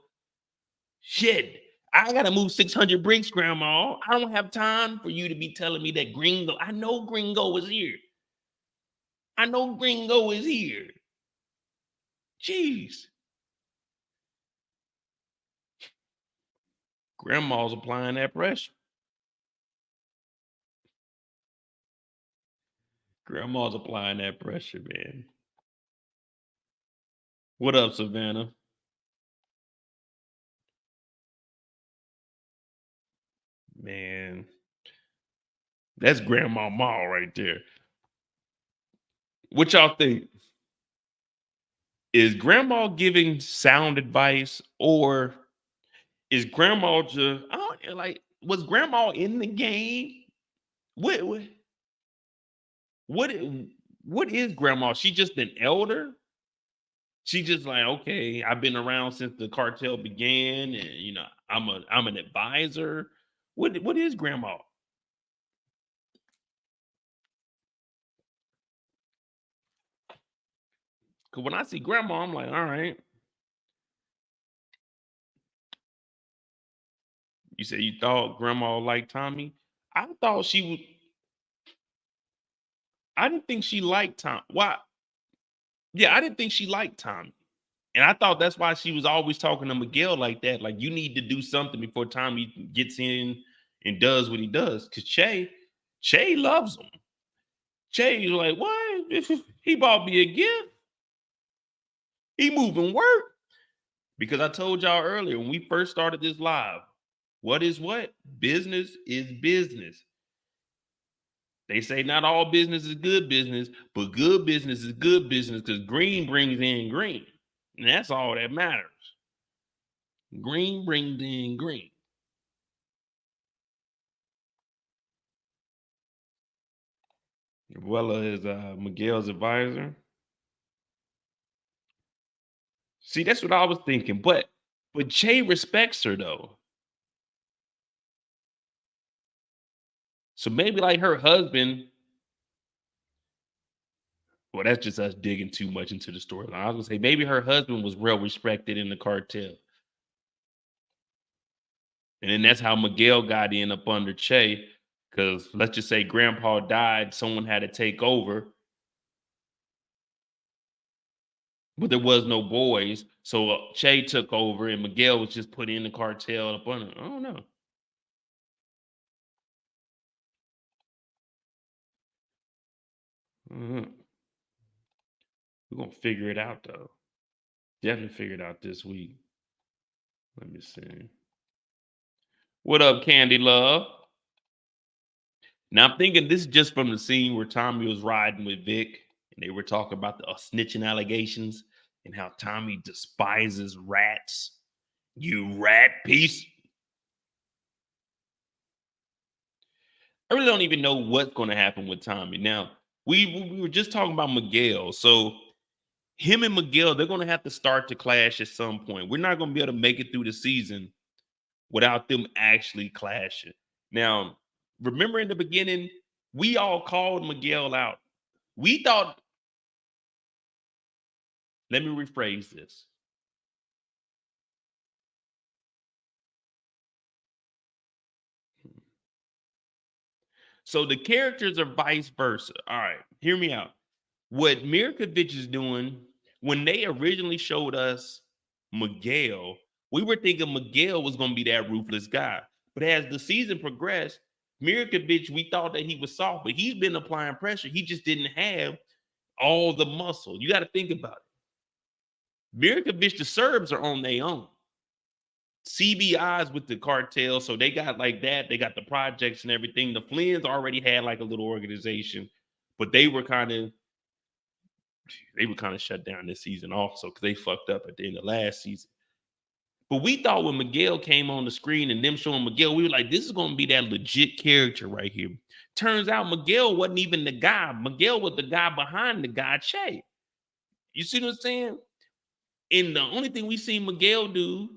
Shit. I gotta move 600 bricks, grandma. I don't have time for you to be telling me that gringo. I know gringo is here. I know gringo is here. Jeez. Grandma's applying that pressure. Grandma's applying that pressure, man. What up, Savannah? Man, that's Grandma Ma right there. What y'all think? Is Grandma giving sound advice, or is grandma just, I don't like, was grandma in the game? What what what is grandma? She just an elder? She just like, okay, I've been around since the cartel began, and I'm an advisor. What is grandma? Because when I see grandma, I'm like, all right. You said you thought grandma liked Tommy. I thought she would. I didn't think she liked Tom. Why? Yeah, I didn't think she liked Tommy. And I thought that's why she was always talking to Miguel like that. Like, you need to do something before Tommy gets in and does what he does. Because Che loves him. Che's like, what? He bought me a gift. He moving work. Because I told y'all earlier when we first started this live, what is what? Business is business. They say not all business is good business, but good business is good business because green brings in green. And that's all that matters. Green brings in green. Well, is Miguel's advisor. See, that's what I was thinking. But Che respects her though. So maybe like her husband. Well, that's just us digging too much into the storyline. I was gonna say maybe her husband was well respected in the cartel. And then that's how Miguel got in up under Che. Because let's just say grandpa died, someone had to take over. But there was no boys. So Che took over and Miguel was just put in the cartel up under. I don't know. Mhm. We're gonna figure it out though. Definitely figure it out this week. Let me see. What up, Candy Love? Now I'm thinking this is just from the scene where Tommy was riding with Vic and they were talking about the snitching allegations and how Tommy despises rats. You rat piece. I really don't even know what's going to happen with Tommy. Now, we were just talking about Miguel. So him and Miguel, they're going to have to start to clash at some point. We're not going to be able to make it through the season without them actually clashing. Now, remember in the beginning, we all called Miguel out. We thought, let me rephrase this. So the characters are vice versa. All right, hear me out. What Mirkovich is doing, when they originally showed us Miguel, we were thinking Miguel was going to be that ruthless guy. But as the season progressed, Mirkovich, we thought that he was soft, but he's been applying pressure. He just didn't have all the muscle. You got to think about it. Mirkovich, the Serbs are on their own. CBI's with the cartel, so they got like that. They got the projects and everything. The Flynn's already had like a little organization, but they were kind of shut down this season also because they fucked up at the end of last season. But we thought when Miguel came on the screen and them showing Miguel, we were like, this is going to be that legit character right here. Turns out Miguel wasn't even the guy. Miguel was the guy behind the guy, Che. You see what I'm saying? And the only thing we seen Miguel do,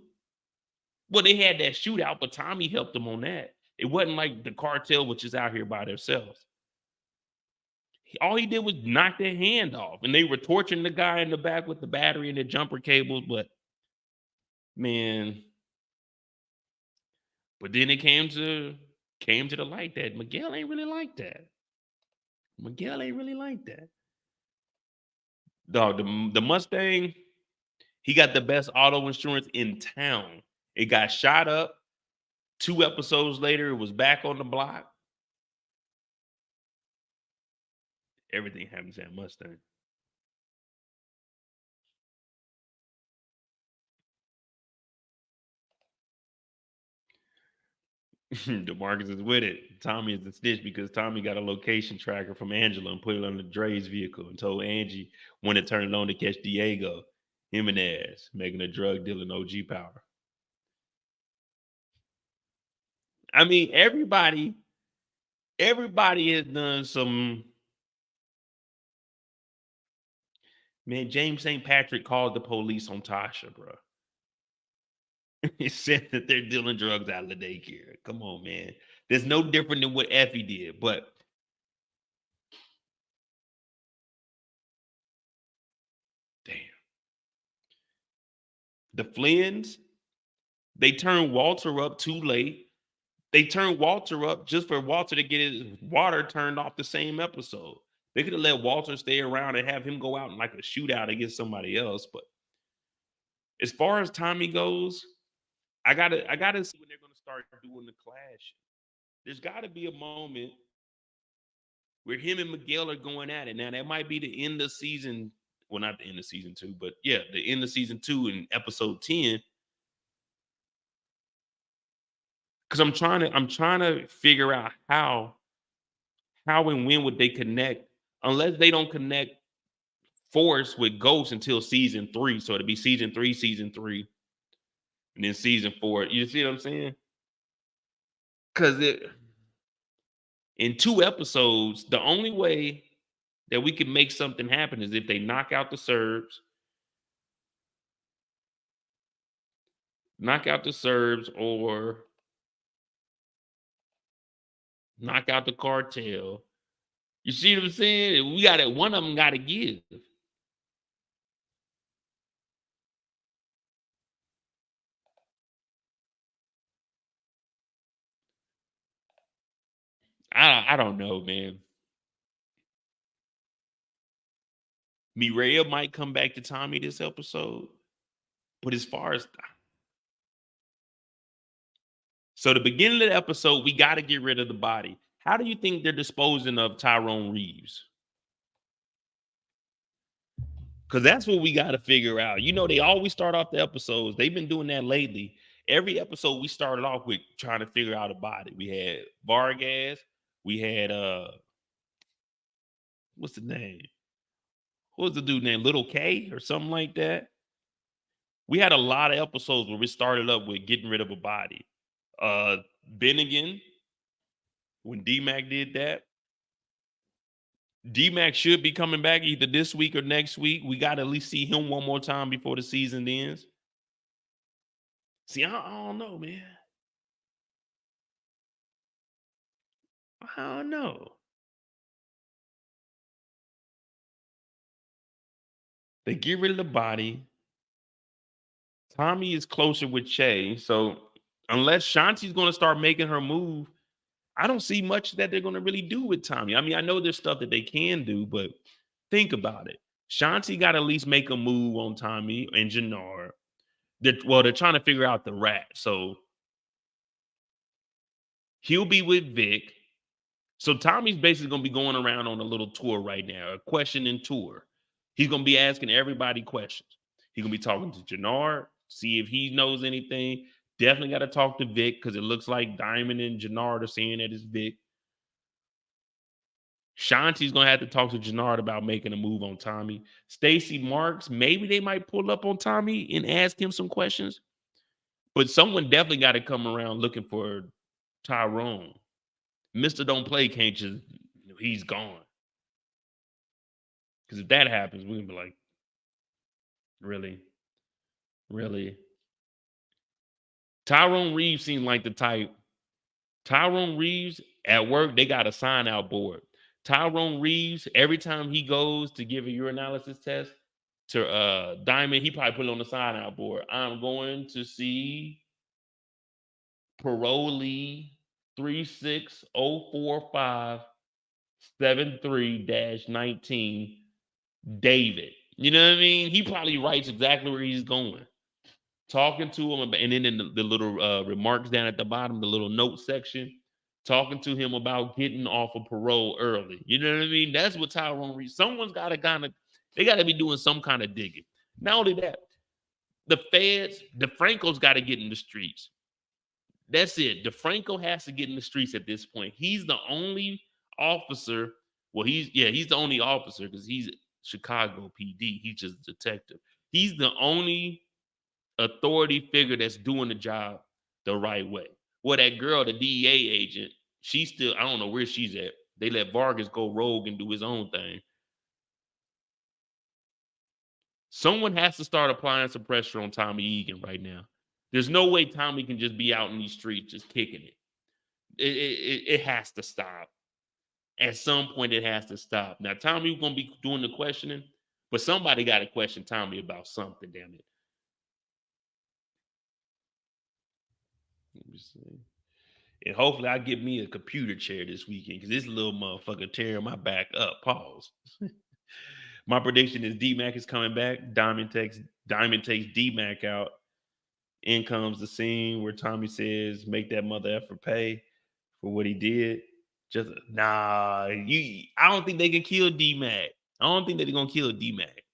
well, they had that shootout, but Tommy helped them on that. It wasn't like the cartel, which is out here by themselves. All he did was knock their hand off, and they were torturing the guy in the back with the battery and the jumper cables. But man, but then it came to the light that Miguel ain't really like that. Miguel ain't really like that. Dog, the Mustang, he got the best auto insurance in town. It got shot up. 2 episodes later, it was back on the block. Everything happens to that Mustang. DeMarcus is with it. Tommy is the snitch because Tommy got a location tracker from Angela and put it on the Dre's vehicle and told Angie when to turn it on to catch Diego. Him and ass making a drug dealing OG power. I mean, everybody has done some. Man, James St. Patrick called the police on Tasha, bro. He said that they're dealing drugs out of the daycare. Come on, man. There's no different than what Effie did, but damn. The Flynn's, they turned Walter up too late. They turned Walter up just for Walter to get his water turned off the same episode. They could have let Walter stay around and have him go out in like a shootout against somebody else. But as far as Tommy goes, I gotta see when they're gonna start doing the clash. There's gotta be a moment where him and Miguel are going at it. Now that might be the end of season. Well, not the end of season 2, but yeah, the end of season 2 in episode 10. Because I'm trying to figure out how and when would they connect, unless they don't connect Force with Ghost until season 3. So it'll be season 3, and then season 4. You see what I'm saying? Because in 2 episodes, the only way that we can make something happen is if they knock out the Serbs, or knock out the cartel. You see what I'm saying? We got it. One of them got to give. I don't know, man. Miriam might come back to Tommy this episode, but as far as so the beginning of the episode, we got to get rid of the body. How do you think they're disposing of Tyrone Reeves? Because that's what we got to figure out. You know, they always start off the episodes. They've been doing that lately. Every episode we started off with trying to figure out a body. We had Vargas. We had what's the name? What was the dude named Little K or something like that? We had a lot of episodes where we started up with getting rid of a body. Bennigan, when D-Mac did that. D-Mac should be coming back either this week or next week. We got to at least see him one more time before the season ends. See, I don't know, man. I don't know. They get rid of the body. Tommy is closer with Che. So unless Shanti's going to start making her move, I don't see much that they're going to really do with Tommy. I mean, I know there's stuff that they can do, but think about it. Shanti got to at least make a move on Tommy and Jenard. They're trying to figure out the rat. So he'll be with Vic. So Tommy's basically going to be going around on a little tour right now, a questioning tour. He's going to be asking everybody questions. He's going to be talking to Jenard, see if he knows anything. Definitely got to talk to Vic because it looks like Diamond and Jenard are saying that it's Vic. Shanti's going to have to talk to Jenard about making a move on Tommy. Stacy Marks, maybe they might pull up on Tommy and ask him some questions. But someone definitely got to come around looking for Tyrone. Mr. Don't Play can't just, he's gone. Because if that happens, we're going to be like, really? Really? Tyrone Reeves seems like the type. Tyrone Reeves at work, they got a sign out board. Tyrone Reeves, every time he goes to give a urinalysis test to Diamond, he probably put it on the sign out board. I'm going to see parolee 3604573-19 David. You know what I mean? He probably writes exactly where he's going. Talking to him, and then in the little remarks down at the bottom, the little note section, talking to him about getting off of parole early. You know what I mean? That's what Tyrone Reeves. Someone's got to they got to be doing some kind of digging. Not only that, the feds, DeFranco's got to get in the streets. That's it. DeFranco has to get in the streets at this point. He's the only officer. Well, he's the only officer because he's Chicago PD. He's just a detective. He's the only authority figure that's doing the job the right way. Well, that girl, the DEA agent, she's still, I don't know where she's at. They let Vargas go rogue and do his own thing. Someone has to start applying some pressure on Tommy Egan right now. There's no way Tommy can just be out in these streets just kicking it. It has to stop. At some point, it has to stop. Now, Tommy's going to be doing the questioning, but somebody got to question Tommy about something, damn it. Let me see. And hopefully I get me a computer chair this weekend because this little motherfucker tearing my back up. Pause. My prediction is D-Mac is coming back. Diamond takes D-Mac out. In comes the scene where Tommy says, make that mother effer pay for what he did. Just I don't think they can kill D-Mac. I don't think they're gonna kill D-Mac.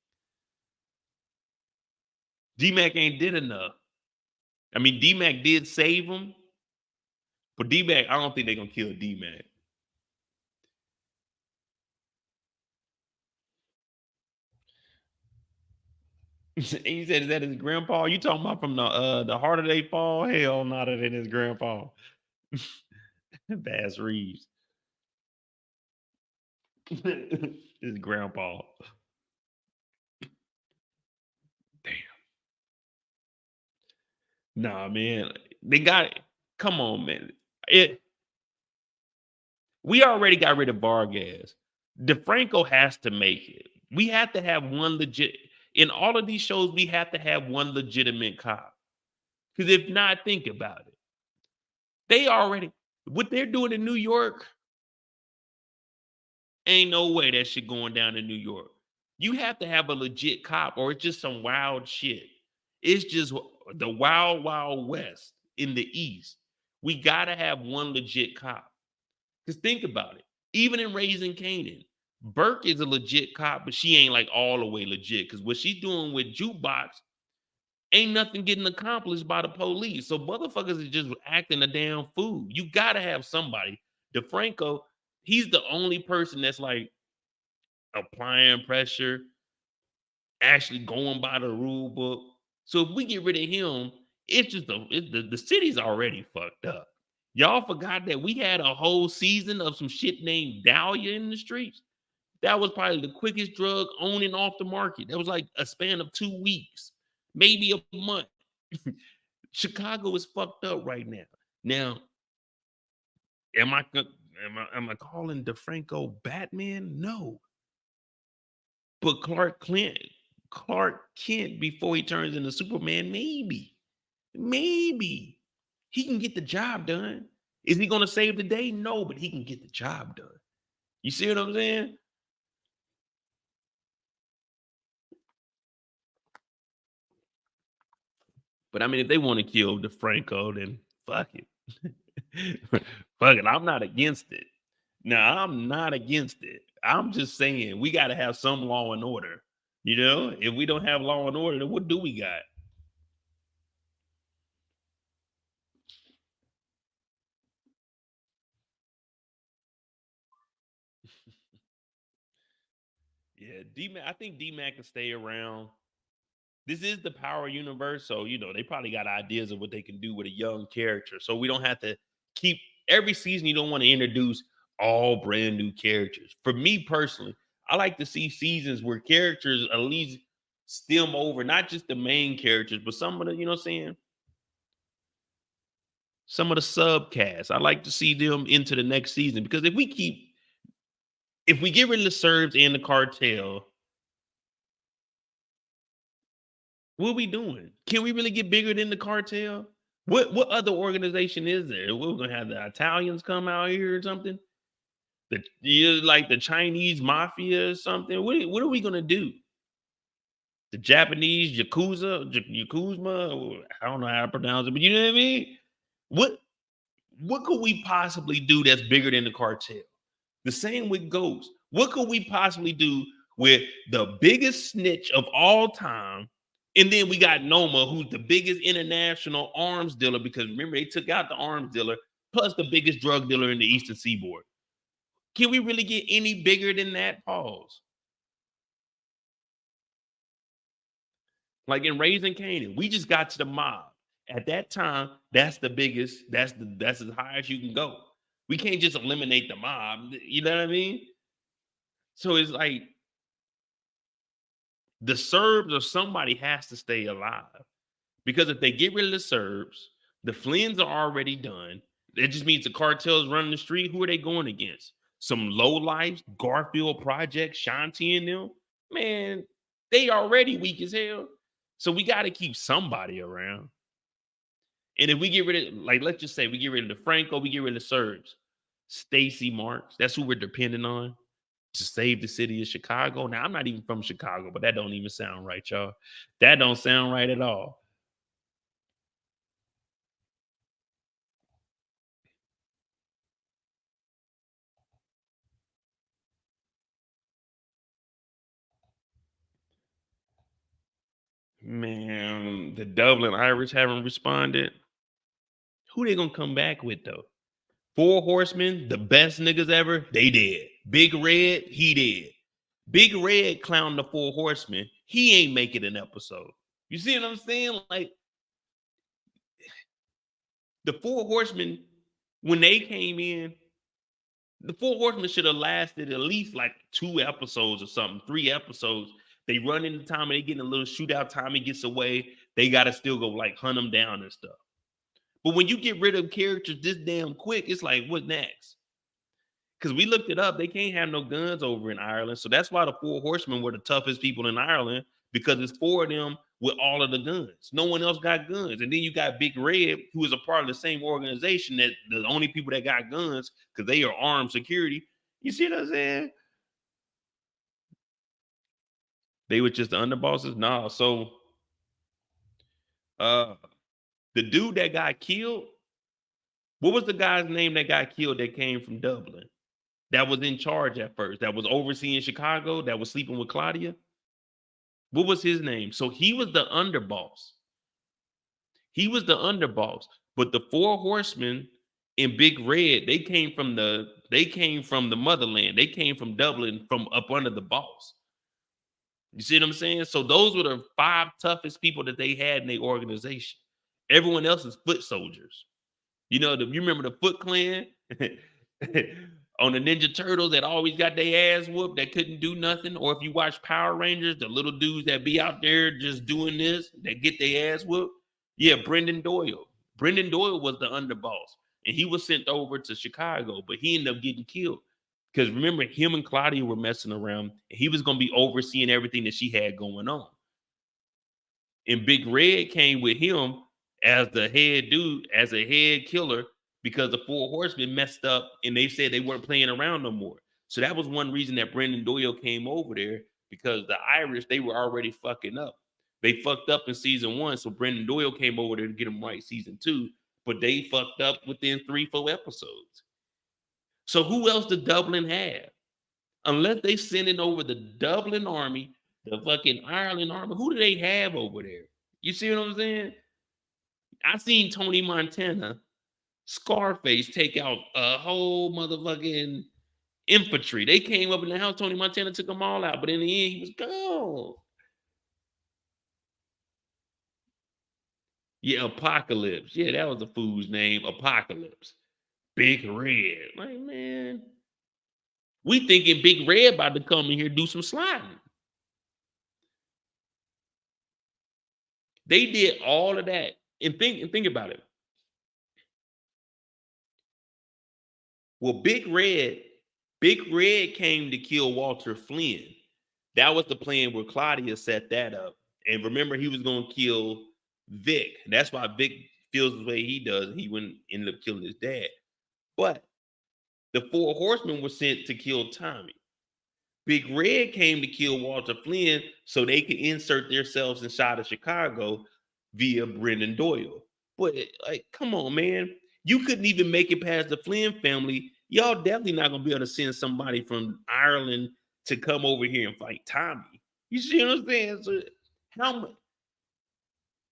D-Mac ain't did enough. I mean, D-Mac did save him, but D-Mac, I don't think they're gonna kill D-Mac. He said, is that his grandpa? You talking about from the harder they fall? Hell, not than his grandpa. Bass Reeves. His grandpa. Damn. Nah, man. They got it. Come on, man. We already got rid of Vargas. DeFranco has to make it. We have to have one legit. In all of these shows, we have to have one legitimate cop. Because if not, think about it. They already, what they're doing in New York, ain't no way that shit going down in New York. You have to have a legit cop or it's just some wild shit. It's just the wild, wild west in the East. We got to have one legit cop. Because think about it. Even in Raising Kanan, Burke is a legit cop, but she ain't like all the way legit. Because what she's doing with Jukebox ain't nothing getting accomplished by the police. So motherfuckers is just acting a damn fool. You got to have somebody. DeFranco, he's the only person that's like applying pressure, actually going by the rule book. So if we get rid of him, it's just the city's already fucked up. Y'all forgot that we had a whole season of some shit named Dahlia in the streets. That was probably the quickest drug on and off the market. That was like a span of 2 weeks, maybe a month. Chicago is fucked up right now. Now, am I calling DeFranco Batman? No. But Clark Kent before he turns into Superman, maybe he can get the job done. Is he going to save the day? No, but he can get the job done. You see what I'm saying? But I mean, if they want to kill DeFranco, then fuck it. Fuck it. I'm not against it. No, I'm not against it. I'm just saying we got to have some law and order. You know, if we don't have law and order, then what do we got? Yeah, D-Mac, I think D-Mac can stay around. This is the Power universe, so you know they probably got ideas of what they can do with a young character. So we don't have to keep every season. You don't want to introduce all brand new characters. For me personally, I like to see seasons where characters at least stem over, not just the main characters, but some of the, you know what I'm saying? Some of the subcasts. I like to see them into the next season because if we get rid of the Serbs and the cartel, what are we doing? Can we really get bigger than the cartel? What other organization is there? We're gonna have the Italians come out here or something? Like the Chinese mafia or something? What are we gonna do? The Japanese Yakuza? I don't know how to pronounce it, but you know what I mean? What could we possibly do that's bigger than the cartel? The same with Ghost. What could we possibly do with the biggest snitch of all time? And then we got Noma, who's the biggest international arms dealer, because remember, they took out the arms dealer, plus the biggest drug dealer in the Eastern Seaboard. Can we really get any bigger than that? Pause. Like in Raising Kanan, we just got to the mob. At that time, that's the biggest, that's as high as you can go. We can't just eliminate the mob. You know what I mean? So it's like the Serbs or somebody has to stay alive. Because if they get rid of the Serbs, the Flynn's are already done. It just means the cartels running the street. Who are they going against? Some low lives, Garfield Project, Shanti and them. Man, they already weak as hell. So we got to keep somebody around. And if we get rid of, like, let's just say we get rid of the Franco, we get rid of the Serbs. Stacy Marks, that's who we're depending on to save the city of Chicago. Now, I'm not even from Chicago, but that don't even sound right, y'all. That don't sound right at all. Man, the Dublin Irish haven't responded. Who they gonna come back with though? Four Horsemen, the best niggas ever, they did. Big Red, he did. Big Red clowned the Four Horsemen. He ain't making an episode. You see what I'm saying? Like the Four Horsemen, when they came in, the Four Horsemen should have lasted at least like 2 episodes or something, 3 episodes. They run into Tommy, they get in a little shootout. Tommy gets away. They got to still go like hunt him down and stuff. But when you get rid of characters this damn quick, it's like, what next? Because we looked it up. They can't have no guns over in Ireland. So that's why the Four Horsemen were the toughest people in Ireland, because it's 4 of them with all of the guns. No one else got guns. And then you got Big Red, who is a part of the same organization that the only people that got guns, because they are armed security. You see what I'm saying? They were just the underbosses? Nah. So the dude that got killed, what was the guy's name that got killed that came from Dublin? That was in charge at first, that was overseeing Chicago, that was sleeping with Claudia? What was his name? So he was the underboss. He was the underboss. But the Four Horsemen in Big Red, they came from the motherland. They came from Dublin, from up under the boss. You see what I'm saying? So those were the 5 toughest people that they had in their organization. Everyone else is foot soldiers. You know, you remember the Foot Clan on the Ninja Turtles that always got their ass whooped, that couldn't do nothing? Or if you watch Power Rangers, the little dudes that be out there just doing this, that get their ass whooped. Yeah, Brendan Doyle. Brendan Doyle was the underboss, and he was sent over to Chicago, but he ended up getting killed. Because remember, him and Claudia were messing around, and he was going to be overseeing everything that she had going on. And Big Red came with him as the head dude, as a head killer, because the Four Horsemen messed up and they said they weren't playing around no more. So that was one reason that Brendan Doyle came over there, because the Irish, they were already fucking up. They fucked up in season 1, so Brendan Doyle came over there to get them right season 2, but they fucked up within 3-4 episodes. So who else did Dublin have? Unless they sending over the Dublin army, the fucking Ireland army, who do they have over there? You see what I'm saying? I seen Tony Montana, Scarface take out a whole motherfucking infantry. They came up in the house, Tony Montana took them all out, but in the end, he was gone. Yeah, Apocalypse. Yeah, that was the fool's name, Apocalypse. Big Red. Like, man, we thinking Big Red about to come in here do some sliding. They did all of that. And think about it. Well, Big Red came to kill Walter Flynn. That was the plan where Claudia set that up. And remember, he was going to kill Vic. That's why Vic feels the way he does. He wouldn't end up killing his dad. But the Four Horsemen were sent to kill Tommy. Big Red came to kill Walter Flynn so they could insert themselves inside of Chicago via Brendan Doyle. But like, come on, man. You couldn't even make it past the Flynn family. Y'all definitely not gonna be able to send somebody from Ireland to come over here and fight Tommy. You see what I'm saying? So how much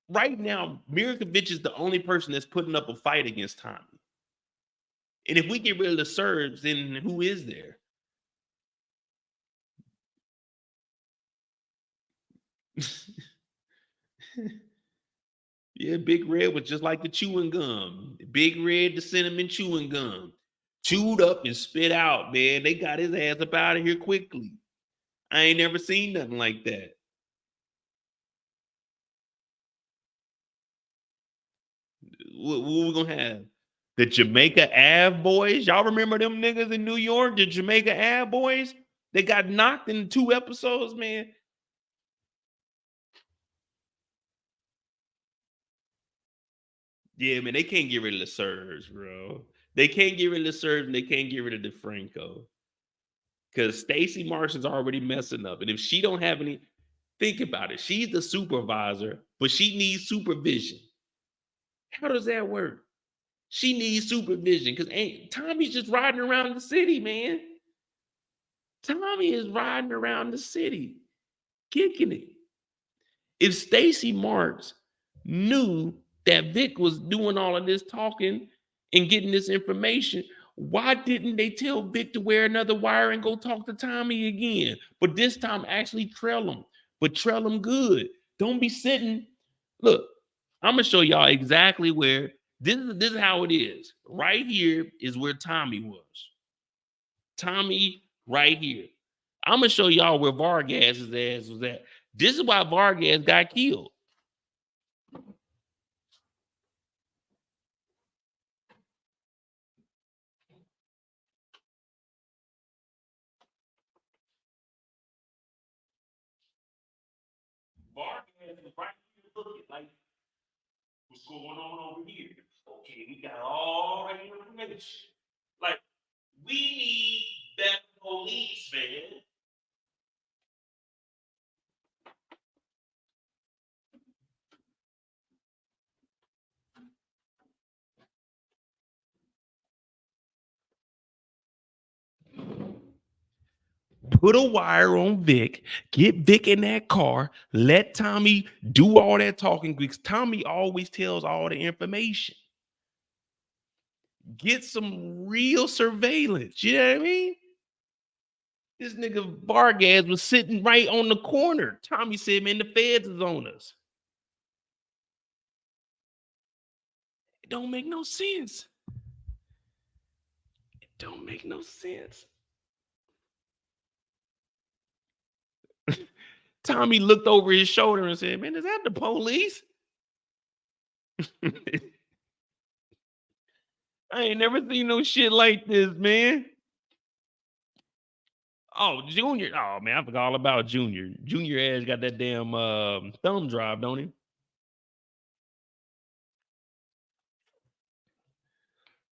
right now, Mirkovich is the only person that's putting up a fight against Tommy. And if we get rid of the Serbs, then who is there? Yeah, Big Red was just like the chewing gum. Big Red, the cinnamon chewing gum. Chewed up and spit out, man. They got his ass up out of here quickly. I ain't never seen nothing like that. What we gonna have? The Jamaica Ave boys. Y'all remember them niggas in New York? The Jamaica Ave boys? They got knocked in 2 episodes, man. Yeah, man, they can't get rid of the Surge, bro. They can't get rid of the Surge and they can't get rid of DeFranco. Because Stacy Marston's already messing up. And if she don't have any, think about it. She's the supervisor, but she needs supervision. How does that work? She needs supervision because Tommy's just riding around the city, man. Tommy is riding around the city, kicking it. If Stacy Marks knew that Vic was doing all of this talking and getting this information, why didn't they tell Vic to wear another wire and go talk to Tommy again? But this time, actually trail him, but trail him good. Don't be sitting. Look, I'm gonna show y'all exactly where this is how it is. Right here is where Tommy was. Tommy, right here. I'm gonna show y'all where Vargas's ass was at. This is why Vargas got killed. Vargas is right here looking like, what's going on over here? Okay, we got all the information. Like, we need that police, man. Put a wire on Vic, get Vic in that car, let Tommy do all that talking because Tommy always tells all the information. Get some real surveillance. You know what I mean? This nigga Vargas was sitting right on the corner. Tommy said, man, the feds is on us. It don't make no sense. It don't make no sense. Tommy looked over his shoulder and said, man, is that the police? I ain't never seen no shit like this, man. Oh, Junior. Oh, man, I forgot all about Junior. Junior ass got that damn thumb drive, don't he?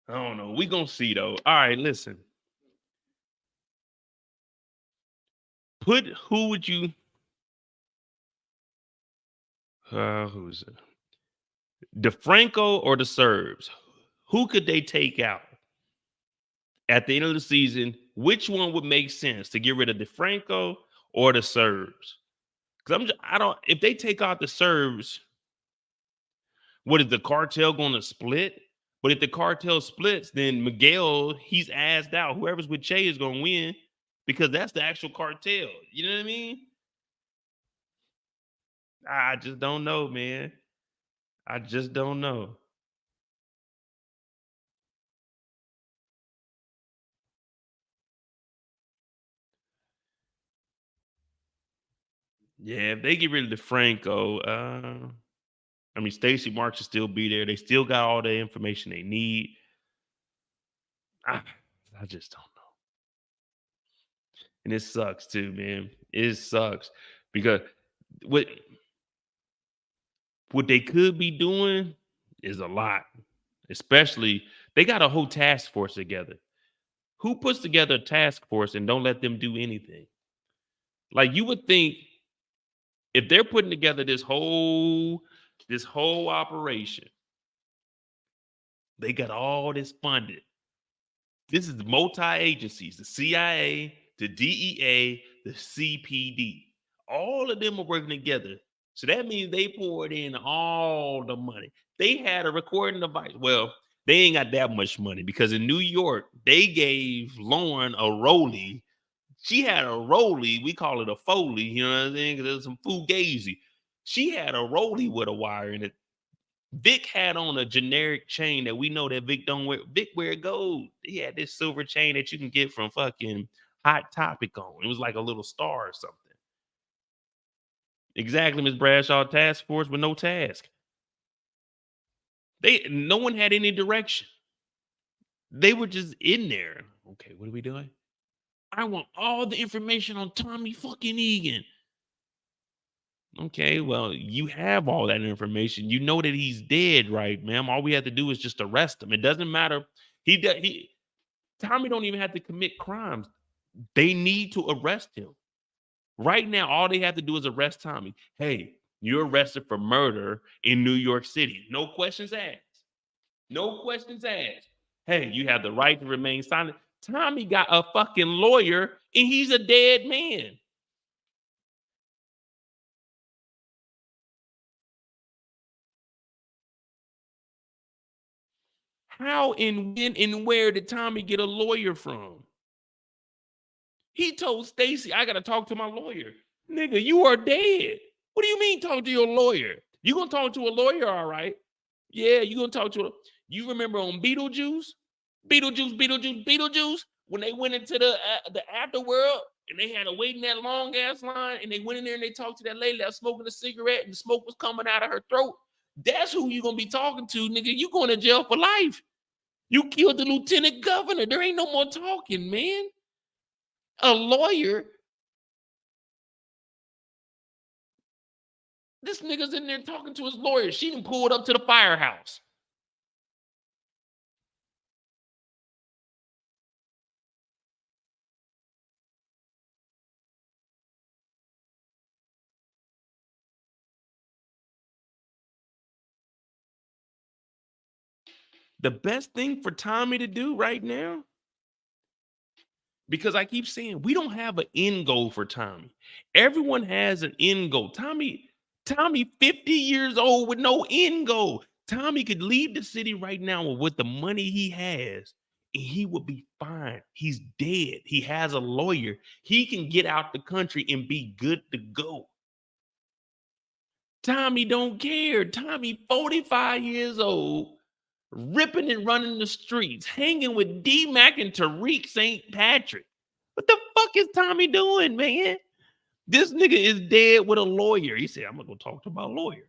I don't know. We gonna see, though. All right, listen. Who would you... who's it? DeFranco or the Serbs? Who could they take out at the end of the season? Which one would make sense to get rid of DeFranco or the Serbs? Because if they take out the Serbs, what is the cartel going to split? But if the cartel splits, then McDowell, he's assed out. Whoever's with Che is going to win because that's the actual cartel. You know what I mean? I just don't know, man. I just don't know. Yeah, if they get rid of DeFranco, I mean, Stacy Marks will still be there. They still got all the information they need. I just don't know. And it sucks too, man. It sucks because what they could be doing is a lot. Especially, they got a whole task force together. Who puts together a task force and don't let them do anything? Like, you would think if they're putting together this whole operation, they got all this funded. This is multi-agencies, the CIA, the DEA, the CPD. All of them are working together. So that means they poured in all the money. They had a recording device. Well, they ain't got that much money because in New York, they gave Lauren a Rollie. She had a Rollie. We call it a Foley, you know what I'm saying? Because there's some fugazi. She had a Rollie with a wire in it. Vic had on a generic chain that we know that Vic don't wear. Vic wear gold. He had this silver chain that you can get from fucking Hot Topic on. It was like a little star or something. Exactly, Miss Bradshaw. Task force with no task. No one had any direction. They were just in there. Okay, what are we doing? I want all the information on Tommy fucking Egan. Okay, well, you have all that information. You know that he's dead, right, ma'am? All we have to do is just arrest him. It doesn't matter. Tommy don't even have to commit crimes. They need to arrest him. Right now, all they have to do is arrest Tommy. Hey, you're arrested for murder in New York City. No questions asked. No questions asked. Hey, you have the right to remain silent. Tommy got a fucking lawyer and he's a dead man. How and when and where did Tommy get a lawyer from? He told Stacy, I got to talk to my lawyer. Nigga, you are dead. What do you mean talk to your lawyer? You going to talk to a lawyer, all right? Yeah, you going to talk to a... You remember on Beetlejuice? Beetlejuice? When they went into the afterworld and they had to wait in that long-ass line and they went in there and they talked to that lady that was smoking a cigarette and the smoke was coming out of her throat. That's who you going to be talking to, nigga. You going to jail for life. You killed the lieutenant governor. There ain't no more talking, man. A lawyer. This nigga's in there talking to his lawyer. She done pulled up to the firehouse. The best thing for Tommy to do right now, because I keep saying we don't have an end goal for Tommy. Everyone has an end goal. Tommy 50 years old with no end goal. Tommy could leave the city right now with the money he has and he would be fine. He's dead. He has a lawyer. He can get out the country and be good to go. Tommy don't care. Tommy 45 years old, ripping and running the streets, hanging with D-Mac and Tariq St. Patrick. What the fuck is Tommy doing, man? This nigga is dead with a lawyer. He said, I'm going to go talk to my lawyer.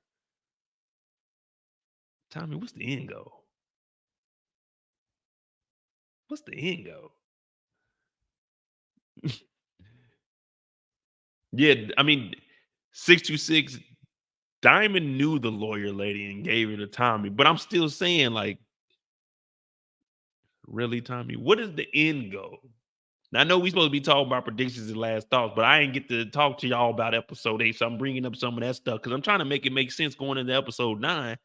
Tommy, what's the end goal? What's the end goal? Yeah, I mean, 626, Diamond knew the lawyer lady and gave her to Tommy. But I'm still saying, like, really, Tommy? What is the end goal? Now, I know we're supposed to be talking about predictions and last thoughts, but I ain't get to talk to y'all about episode 8, so I'm bringing up some of that stuff because I'm trying to make it make sense going into episode 9.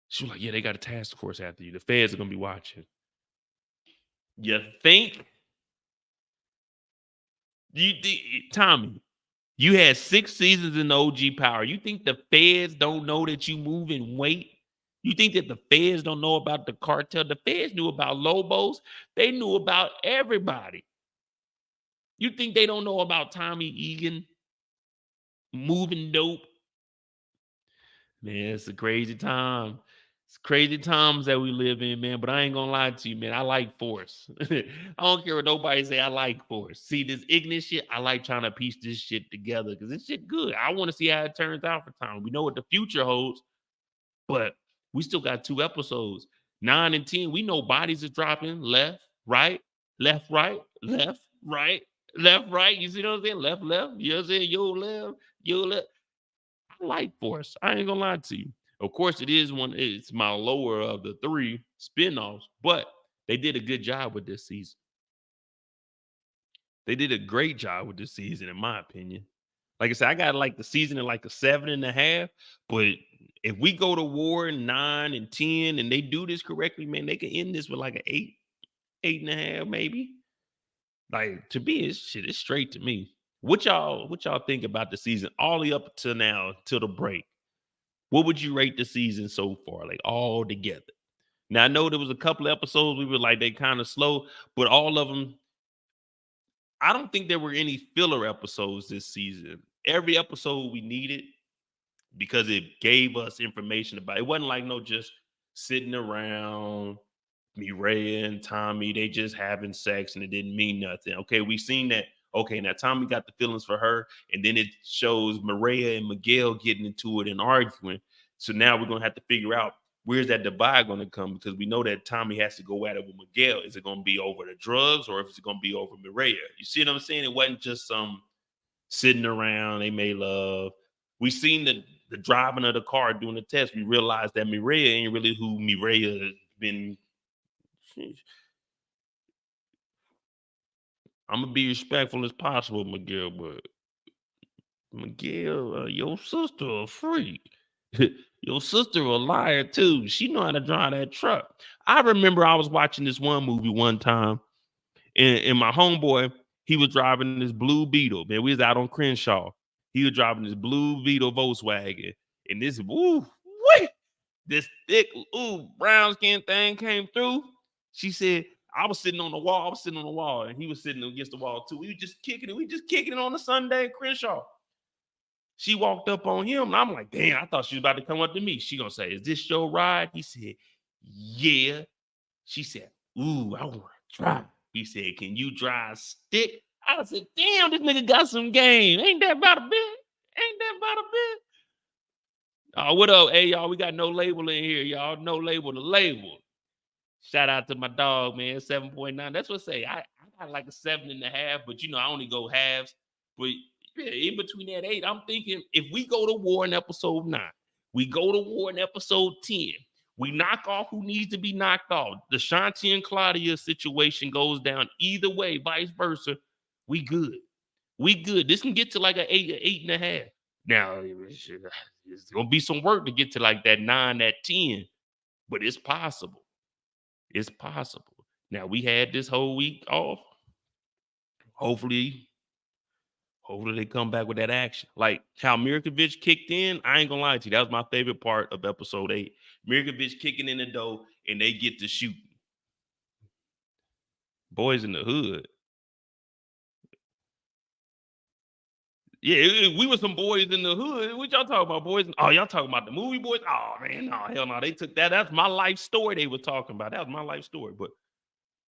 She was like, yeah, they got a task force after you. The feds are going to be watching. You think? Tommy, you had 6 seasons in OG Power. You think the feds don't know that you move in weight? You think that the feds don't know about the cartel? The feds knew about Lobos. They knew about everybody. You think they don't know about Tommy Egan moving dope? Man, it's a crazy time. It's crazy times that we live in, man. But I ain't gonna lie to you, man. I like Force. I don't care what nobody say. I like Force. See this ignorant shit. I like trying to piece this shit together because this shit good. I want to see how it turns out for Tommy. We know what the future holds, but we still got 2 episodes. 9 and 10. We know bodies are dropping left, right, left, right, left, right, left, right. You see what I'm saying? Left, left. You know what I'm saying? Yo, left, yo, left. I like Force. I ain't gonna lie to you. Of course, it's my lower of the 3 spinoffs, but they did a good job with this season. They did a great job with this season, in my opinion. Like I said, I got like the season at like a 7.5. But if we go to war 9 and 10 and they do this correctly, man, they can end this with like an 8, 8.5, maybe. Like to me, it's straight to me. What y'all think about the season all the way up to now, till the break? What would you rate the season so far, like all together? Now I know there was a couple of episodes we were like they kind of slow, but all of them, I don't think there were any filler episodes this season. Every episode we needed. because it gave us information about it. It wasn't like no just sitting around Mireya and Tommy, they just having sex and it didn't mean nothing. Okay, we seen that. Okay, now Tommy got the feelings for her, and then it shows Mireya and McDowell getting into it and arguing. So now we're gonna have to figure out where's that divide gonna come, because we know that Tommy has to go at it with McDowell. Is it gonna be over the drugs or if it's gonna be over Mireya? You see what I'm saying? It wasn't just some sitting around, they made love. We seen the driving of the car doing the test. We realized that Mireya ain't really who Mireya has been. I'm gonna be respectful as possible, Miguel, but Miguel, your sister a freak. Your sister a liar too. She know how to drive that truck. I remember I was watching this one movie one time, and my homeboy, he was driving this blue Beetle. Man, we was out on Crenshaw. He was driving this blue Beetle Volkswagen, and this this thick brown skin thing came through. She said, I was sitting on the wall. I was sitting on the wall, and he was sitting against the wall too. We were just kicking it. We just kicking it on a Sunday at Crenshaw. She walked up on him, and I'm like, damn, I thought she was about to come up to me. She gonna say, is this your ride? He said, yeah. She said, ooh, I want to drive. He said, can you drive stick? I said, damn, this nigga got some game. Ain't that about a bit? Ain't that about a bit? Oh, what up? Hey, y'all, we got no label in here, y'all. No label to label. Shout out to my dog, man. 7.9. That's what I say. I got like a 7.5, but you know, I only go halves. But yeah, in between that 8, I'm thinking if we go to war in episode 9, we go to war in episode 10, we knock off who needs to be knocked off. The Shanti and Claudia situation goes down either way, vice versa. We good. We good. This can get to like an 8.5. Now, it's gonna be some work to get to like that 9, that 10, but it's possible. It's possible. Now we had this whole week off. Hopefully they come back with that action. Like how Mirkovic kicked in. I ain't gonna lie to you. That was my favorite part of episode 8. Mirkovic kicking in the door and they get to shoot. Boys in the hood. Yeah, we were some boys in the hood. What y'all talking about, boys? Oh, y'all talking about the movie boys? Oh man, no, hell no. They took that. That's my life story they were talking about. That was my life story. But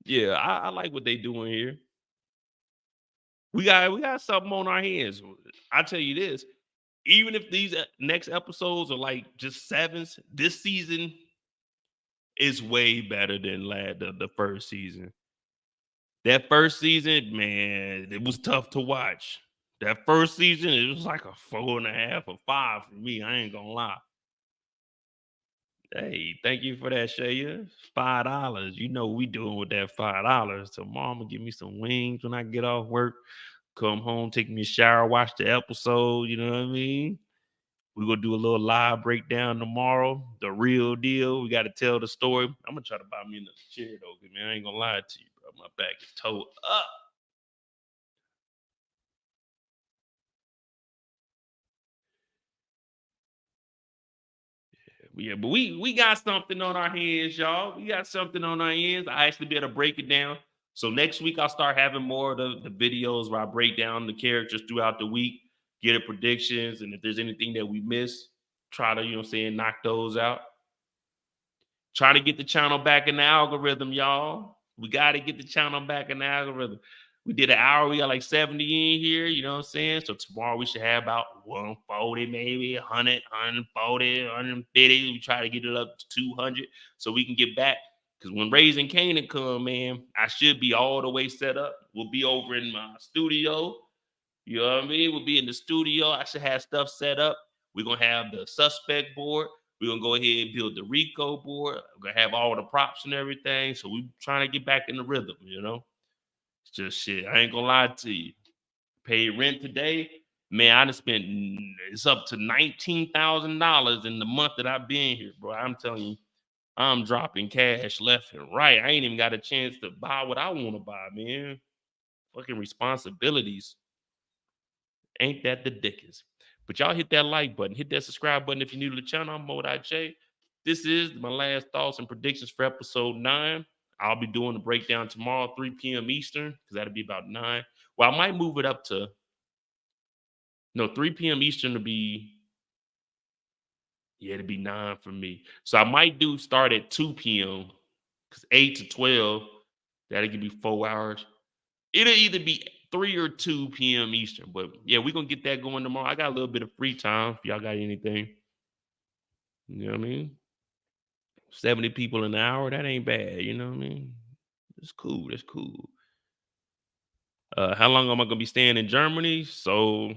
yeah, I like what they doing here. We got something on our hands. I tell you this, even if these next episodes are like just 7s, this season is way better than the first season. That first season, man, it was tough to watch. That first season, it was like a 4.5 or 5 for me. I ain't gonna lie. Hey, thank you for that, Shaya. $5. You know what we doing with that $5. So mama give me some wings when I get off work. Come home, take me a shower, watch the episode. You know what I mean? We're gonna do a little live breakdown tomorrow. The real deal. We gotta tell the story. I'm gonna try to buy me another chair though, man. I ain't gonna lie to you, bro. My back is towed up. Yeah, but we got something on our hands, y'all. We got something on our hands. I actually be able to break it down. So next week I'll start having more of the videos where I break down the characters throughout the week, get the predictions, and if there's anything that we miss, try to, you know what I'm saying, knock those out. Try to get the channel back in the algorithm, y'all. We got to get the channel back in the algorithm. We did an hour. We got like 70 in here. You know what I'm saying? So tomorrow we should have about 140, maybe 100, 140, 150. We try to get it up to 200 so we can get back. Because when Raising Canaan come, man, I should be all the way set up. We'll be over in my studio. You know what I mean? We'll be in the studio. I should have stuff set up. We're going to have the suspect board. We're going to go ahead and build the Rico board. We're going to have all the props and everything. So we're trying to get back in the rhythm, you know? It's just shit. I ain't going to lie to you. Paid rent today. Man, I done spent, it's up to $19,000 in the month that I've been here, bro. I'm telling you, I'm dropping cash left and right. I ain't even got a chance to buy what I want to buy, man. Fucking responsibilities. Ain't that the dickens? But y'all hit that like button, hit that subscribe button if you're new to the channel. I'm Mo.J. This is my last thoughts and predictions for episode 9. I'll be doing the breakdown tomorrow, 3 p.m. Eastern, because that'll be about 9. Well, I might move it up to 3 p.m. Eastern to be Yeah, it'd be 9 for me. So I might start at 2 p.m. because 8 to 12, that'll give me 4 hours. It'll either be 3 or 2 p.m. Eastern. But yeah, we're gonna get that going tomorrow. I got a little bit of free time if y'all got anything. You know what I mean? 70 people an hour, that ain't bad, you know what I mean? It's cool. That's cool. How long am I gonna be staying in Germany? So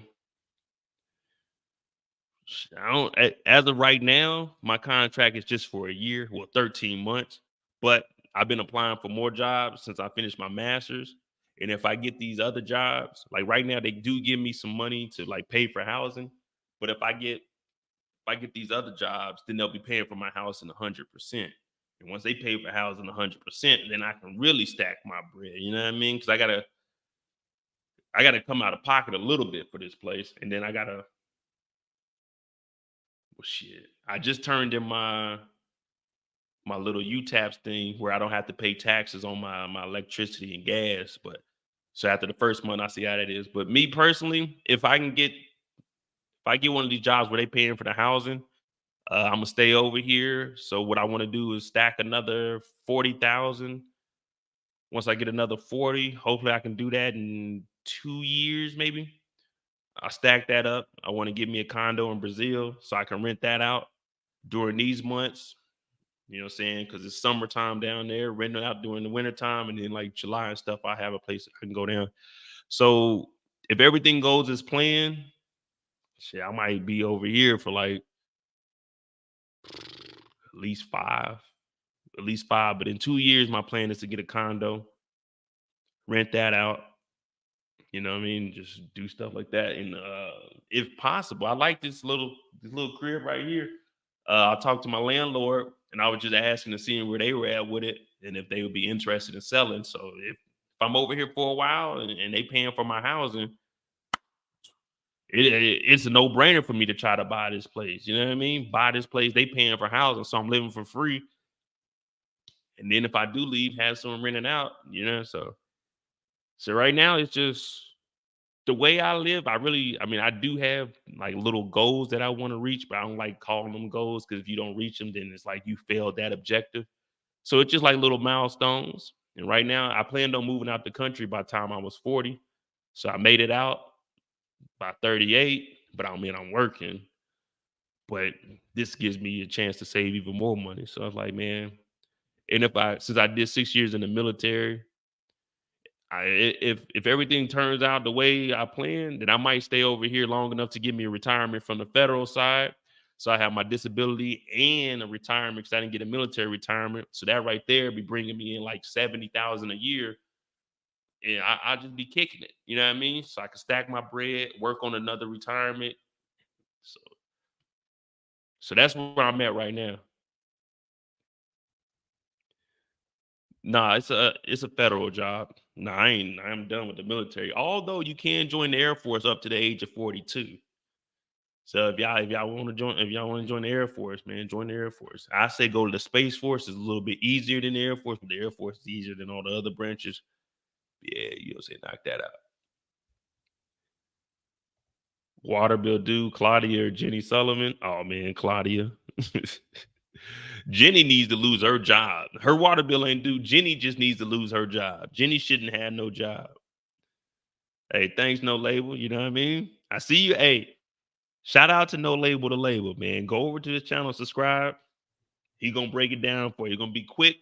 I don't as of right now, my contract is just for a year, well, 13 months. But I've been applying for more jobs since I finished my master's. And if I get these other jobs, like right now, they do give me some money to like pay for housing. But if I get these other jobs, then they'll be paying for my house in 100%. And once they pay for housing 100%, then I can really stack my bread. You know what I mean? Because I gotta come out of pocket a little bit for this place, and then I gotta. Well, shit. I just turned in my little UTAPS thing where I don't have to pay taxes on my electricity and gas. But so after the first month, I see how that is. But me personally, if I get one of these jobs where they paying for the housing, I'm gonna stay over here. So what I want to do is stack another 40,000. Once I get another 40, hopefully I can do that in 2 years, maybe. I stack that up. I want to get me a condo in Brazil so I can rent that out during these months. You know what I'm saying? Because it's summertime down there, renting out during the wintertime, and then like July and stuff, I have a place I can go down. So if everything goes as planned, shit, I might be over here for like at least five, at least 5. But in 2 years, my plan is to get a condo, rent that out. You know what I mean? Just do stuff like that. And if possible, I like this little crib right here. I talked to my landlord and I was just asking to see where they were at with it and if they would be interested in selling. So if I'm over here for a while and they paying for my housing, it's a no-brainer for me to try to buy this place. You know what I mean? Buy this place, they paying for housing, so I'm living for free. And then if I do leave, have someone renting out, so right now it's just the way I live. I do have like little goals that I want to reach, but I don't like calling them goals because if you don't reach them, then it's like you failed that objective. So it's just like little milestones. And right now, I planned on moving out the country by the time I was 40. So I made it out by 38, but I'm working. But this gives me a chance to save even more money. So I was like, man, and since I did 6 years in the military, if everything turns out the way I planned, then I might stay over here long enough to give me a retirement from the federal side. So I have my disability and a retirement because I didn't get a military retirement. So that right there be bringing me in like 70,000 a year, and I'll just be kicking it. You know what I mean? So I can stack my bread, work on another retirement. So that's where I'm at right now. Nah, it's a federal job. Nah, I'm done with the military. Although you can join the Air Force up to the age of 42. So if y'all want to join the Air Force, man, join the Air Force. I say go to the Space Force. It's a little bit easier than the Air Force, but the Air Force is easier than all the other branches. Yeah, you'll say knock that out. Water bill due, Claudia or Jenny Sullivan. Oh man, Claudia. Jenny needs to lose her job. Her water bill ain't due. Jenny just needs to lose her job. Jenny shouldn't have no job. Hey, thanks, No Label. You know what I mean? I see you. Hey, shout out to No Label the Label, man. Go over to his channel, subscribe. He gonna break it down for you. He gonna be quick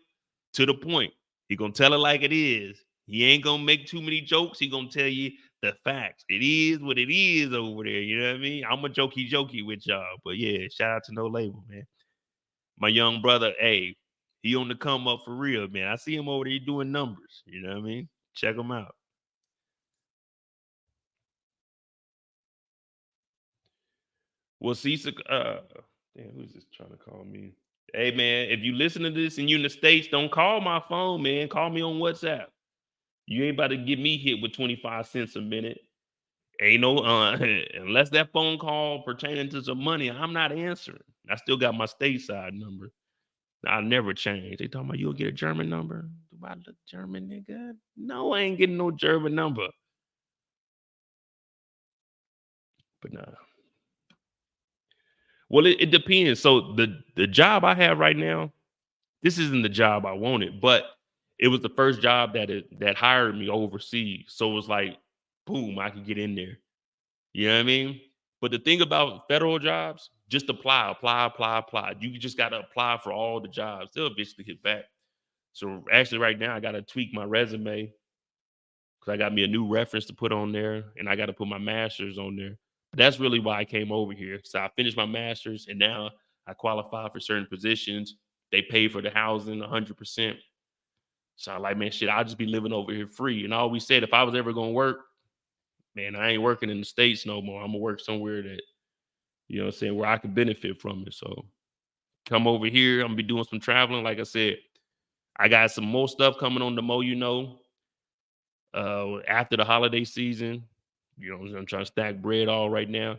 to the point. He gonna tell it like it is. He ain't gonna make too many jokes. He gonna tell you the facts. It is what it is over there. You know what I mean? I'm a jokey with y'all. But yeah, shout out to No Label, man. My young brother, hey, he on the come up for real, man. I see him over there doing numbers. You know what I mean? Check him out. Well, see, damn, who's this trying to call me? Hey, man, if you listen to this and you in the States, don't call my phone, man. Call me on WhatsApp. You ain't about to get me hit with 25 cents a minute. Ain't no, unless that phone call pertaining to some money, I'm not answering. I still got my stateside number. I never change. They talking about you'll get a German number. Do I look German, nigga? No, I ain't getting no German number. But nah. Well, it depends. So the job I have right now, this isn't the job I wanted, but it was the first job that hired me overseas. So it was like, boom, I could get in there. You know what I mean? But the thing about federal jobs, just apply, apply, apply, apply. You just gotta apply for all the jobs. They'll eventually hit back. So actually, right now, I gotta tweak my resume because I got me a new reference to put on there, and I got to put my master's on there. But that's really why I came over here. So I finished my master's, and now I qualify for certain positions. They pay for the housing 100%. So I like, man, shit, I'll just be living over here free. And I always said, if I was ever gonna work, man, I ain't working in the States no more. I'm gonna work somewhere that, you know what I'm saying, where I can benefit from it. So come over here. I'm gonna be doing some traveling. Like I said, I got some more stuff coming on the Mo You Know after the holiday season. You know, I'm trying to stack bread all right now.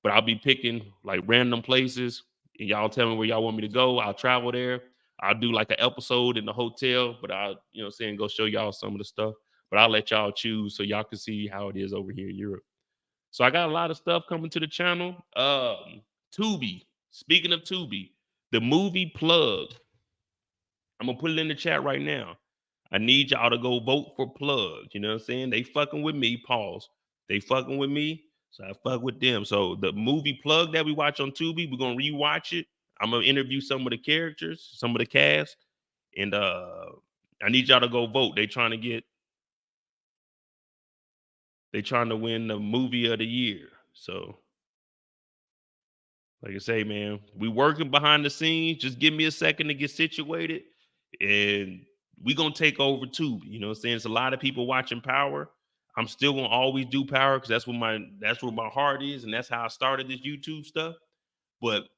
But I'll be picking like random places and y'all tell me where y'all want me to go. I'll travel there. I'll do like an episode in the hotel, but I'll, you know what I'm saying, go show y'all some of the stuff. But I'll let y'all choose so y'all can see how it is over here in Europe. So I got a lot of stuff coming to the channel. Tubi. Speaking of Tubi, the movie Plug. I'm gonna put it in the chat right now. I need y'all to go vote for Plug. You know what I'm saying? They fucking with me. Pause. They fucking with me, so I fuck with them. So the movie Plug that we watch on Tubi, we're gonna rewatch it. I'm gonna interview some of the characters, some of the cast, and I need y'all to go vote. They trying to win the movie of the year. So like I say, man, we working behind the scenes. Just give me a second to get situated, and we gonna take over too. You know what I'm saying? It's a lot of people watching Power. I'm still gonna always do Power because that's where my heart is, and that's how I started this YouTube stuff. But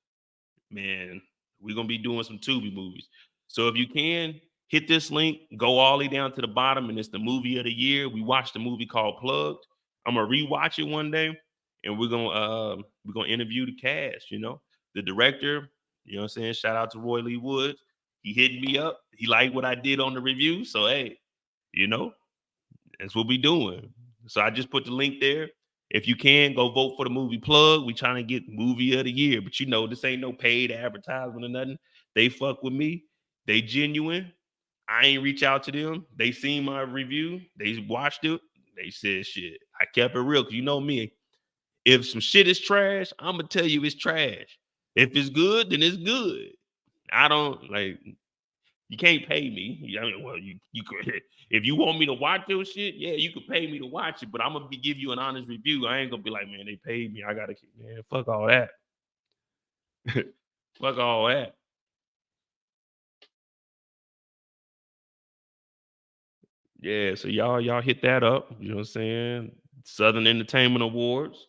man, we're gonna be doing some Tubi movies. So if you can hit this link, go all the way down to the bottom, and it's the movie of the year. We watched a movie called Plugged. I'm gonna rewatch it one day, and we're gonna interview the cast. You know, the director. You know what I'm saying? Shout out to Roy Lee Woods. He hit me up. He liked what I did on the review. So hey, you know, that's what we doing. So I just put the link there. If you can, go vote for the movie Plug. We trying to get movie of the year. But you know, this ain't no paid advertisement or nothing. They fuck with me. They genuine. I ain't reach out to them. They seen my review. They watched it. They said shit. I kept it real because you know me. If some shit is trash, I'm gonna tell you it's trash. If it's good, then it's good. I don't like you can't pay me. I mean, well, you could if you want me to watch your shit, yeah, you could pay me to watch it, but I'm gonna give you an honest review. I ain't gonna be like, man, they paid me. I gotta keep man, fuck all that. Fuck all that. Yeah, so y'all hit that up. You know what I'm saying? Southern Entertainment Awards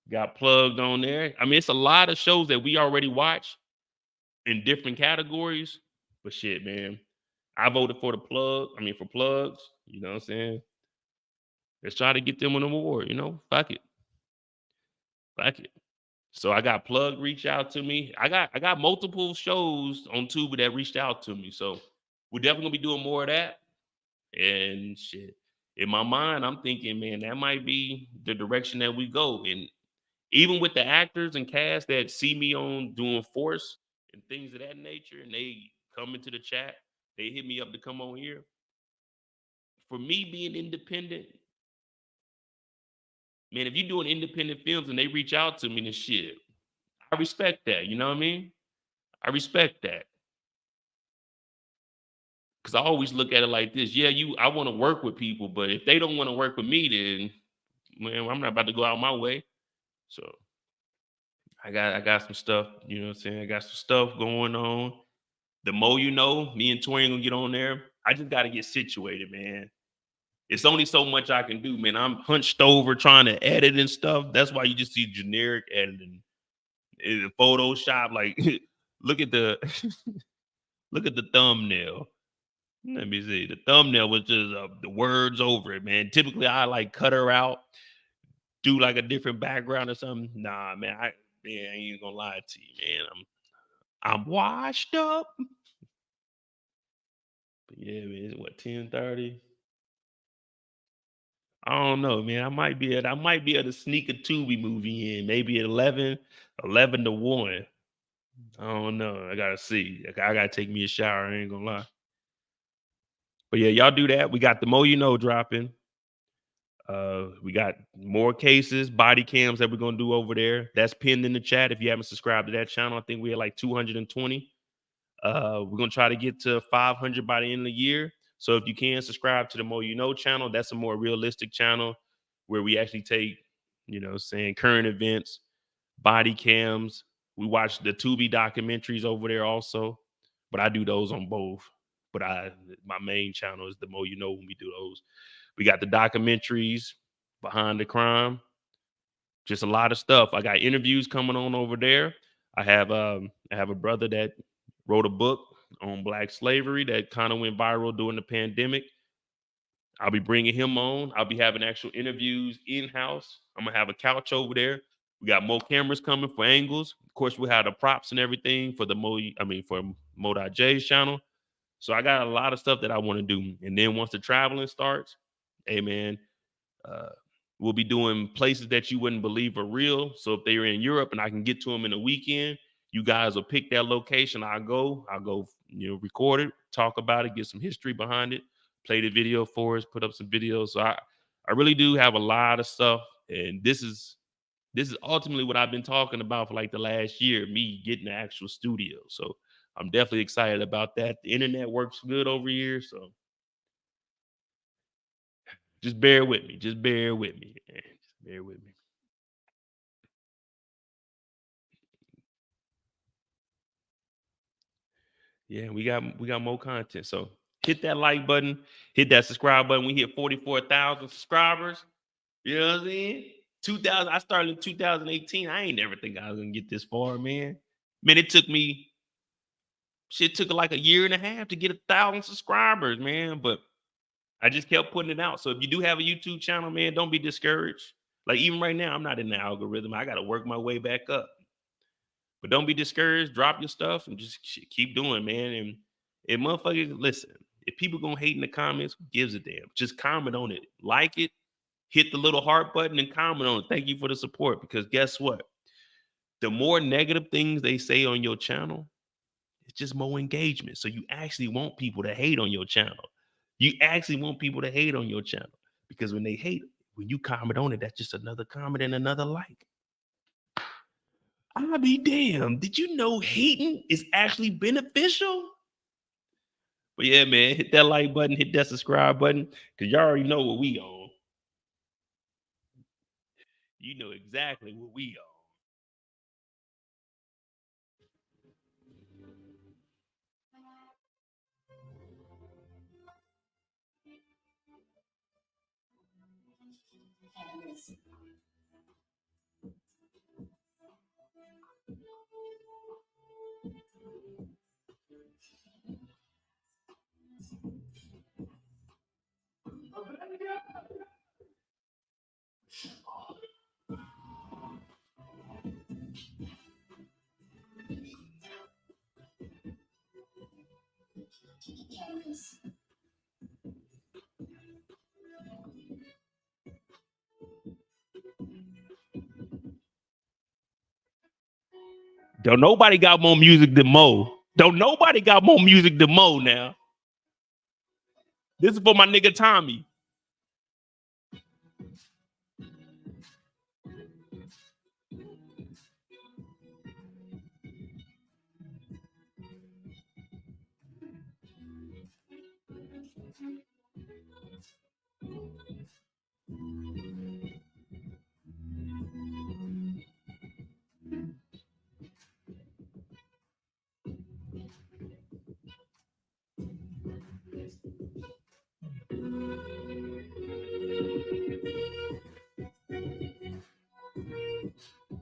got plugged on there. I mean, it's a lot of shows that we already watch in different categories. But shit, man, I voted for the plug. I mean, for plugs. You know what I'm saying? Let's try to get them an award. You know, fuck it, fuck it. So I got plug reach out to me. I got multiple shows on Tubi that reached out to me. So we're definitely gonna be doing more of that. And shit, in my mind, I'm thinking, man, that might be the direction that we go. And even with the actors and cast that see me on doing Force and things of that nature, and they come into the chat, they hit me up to come on here. For me being independent, man, if you're doing independent films and they reach out to me and shit, I respect that. You know what I mean? I respect that. Cause I always look at it like this. Yeah, I want to work with people, but if they don't want to work with me, then man, I'm not about to go out my way. So I got some stuff, you know what I'm saying? I got some stuff going on. The Mo You Know, me and Tori gonna get on there. I just gotta get situated, man. It's only so much I can do, man. I'm hunched over trying to edit and stuff. That's why you just see generic editing. In Photoshop, like look at the look at the thumbnail. Let me see. The thumbnail was just the words over it, man. Typically, I like cut her out, do like a different background or something. Nah, man, I ain't even gonna lie to you, man. I'm washed up. But yeah, man, it's what 10:30. I don't know, man. I might be able to sneak a Tubi movie in, maybe at 11 to 1. I don't know. I gotta see. I gotta take me a shower. I ain't gonna lie. But yeah, y'all do that. We got the Mo You Know dropping. We got more cases, body cams that we're gonna do over there. That's pinned in the chat. If you haven't subscribed to that channel, I think we had like 220. We're gonna try to get to 500 by the end of the year. So if you can subscribe to the Mo You Know channel, that's a more realistic channel where we actually take, saying current events, body cams. We watch the Tubi documentaries over there also, but I do those on both. But my main channel is the Mo You Know when we do those. We got the documentaries behind the crime. Just a lot of stuff. I got interviews coming on over there. I have a brother that wrote a book on Black slavery that kind of went viral during the pandemic. I'll be bringing him on. I'll be having actual interviews in-house. I'm gonna have a couch over there. We got more cameras coming for angles. Of course, we have the props and everything for for Mo.J's channel. So I got a lot of stuff that I want to do. And then once the traveling starts, hey man, we'll be doing places that you wouldn't believe are real. So if they're in Europe and I can get to them in a weekend, you guys will pick that location. I'll go, record it, talk about it, get some history behind it, play the video for us, put up some videos. So I really do have a lot of stuff. And this is ultimately what I've been talking about for like the last year, me getting the actual studio. So I'm definitely excited about that. The internet works good over here. So just bear with me. Just bear with me. Man. Just bear with me. Yeah, we got more content. So hit that like button, hit that subscribe button. We hit 44,000 subscribers. You know what I'm saying? 2000. I started in 2018. I ain't never think I was gonna get this far, man. Man, it took like a year and a half to get 1,000 subscribers, man. But I just kept putting it out. So if you do have a YouTube channel, man, don't be discouraged. Like even right now, I'm not in the algorithm. I got to work my way back up. But don't be discouraged. Drop your stuff and just keep doing, man. And motherfuckers, listen, if people gonna hate in the comments, who gives a damn? Just comment on it. Like it, hit the little heart button and comment on it. Thank you for the support. Because guess what? The more negative things they say on your channel, it's just more engagement. So you actually want people to hate on your channel. You actually want people to hate on your channel. Because when they hate, when you comment on it, that's just another comment and another like. I'll be damned. Did you know hating is actually beneficial? But yeah, man, hit that like button, hit that subscribe button, because y'all already know what we on. You know exactly what we on. Don't nobody got more music than Mo. Don't nobody got more music than Mo now. This is for my nigga Tommy.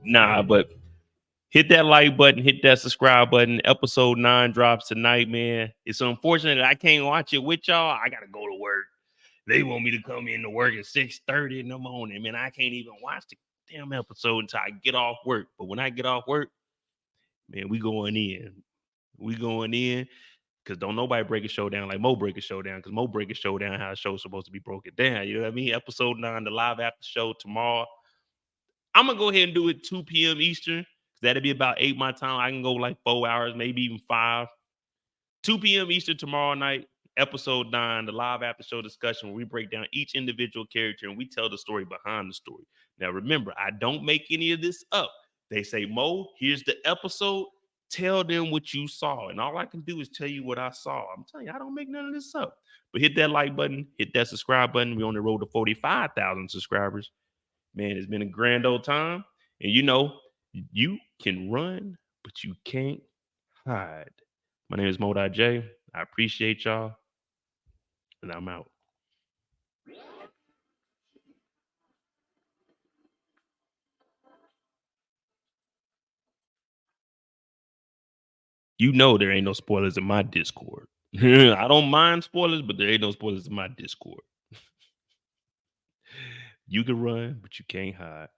Nah, but hit that like button, hit that subscribe button. Episode 9 drops tonight, man. It's unfortunate that I can't watch it with y'all. I gotta go to work. They want me to come in to work at 6:30 in the morning. Man, I can't even watch the damn episode until I get off work. But when I get off work, man, we going in. We going in. Because don't nobody break a show down like Mo break a show down. Because Mo break a show down how a show's supposed to be broken down. You know what I mean? Episode 9, the live after show tomorrow. I'm gonna go ahead and do it 2 p.m. Eastern. That'll be about 8 my time. I can go like 4 hours, maybe even 5. 2 p.m. Eastern tomorrow night, episode 9, the live after show discussion where we break down each individual character and we tell the story behind the story. Now, remember, I don't make any of this up. They say, Mo, here's the episode. Tell them what you saw. And all I can do is tell you what I saw. I'm telling you, I don't make none of this up. But hit that like button, hit that subscribe button. We're on the road to 45,000 subscribers. Man, it's been a grand old time. And you know, you can run, but you can't hide. My name is Mo.J. I appreciate y'all. And I'm out. You know there ain't no spoilers in my Discord. I don't mind spoilers, but there ain't no spoilers in my Discord. You can run, but you can't hide.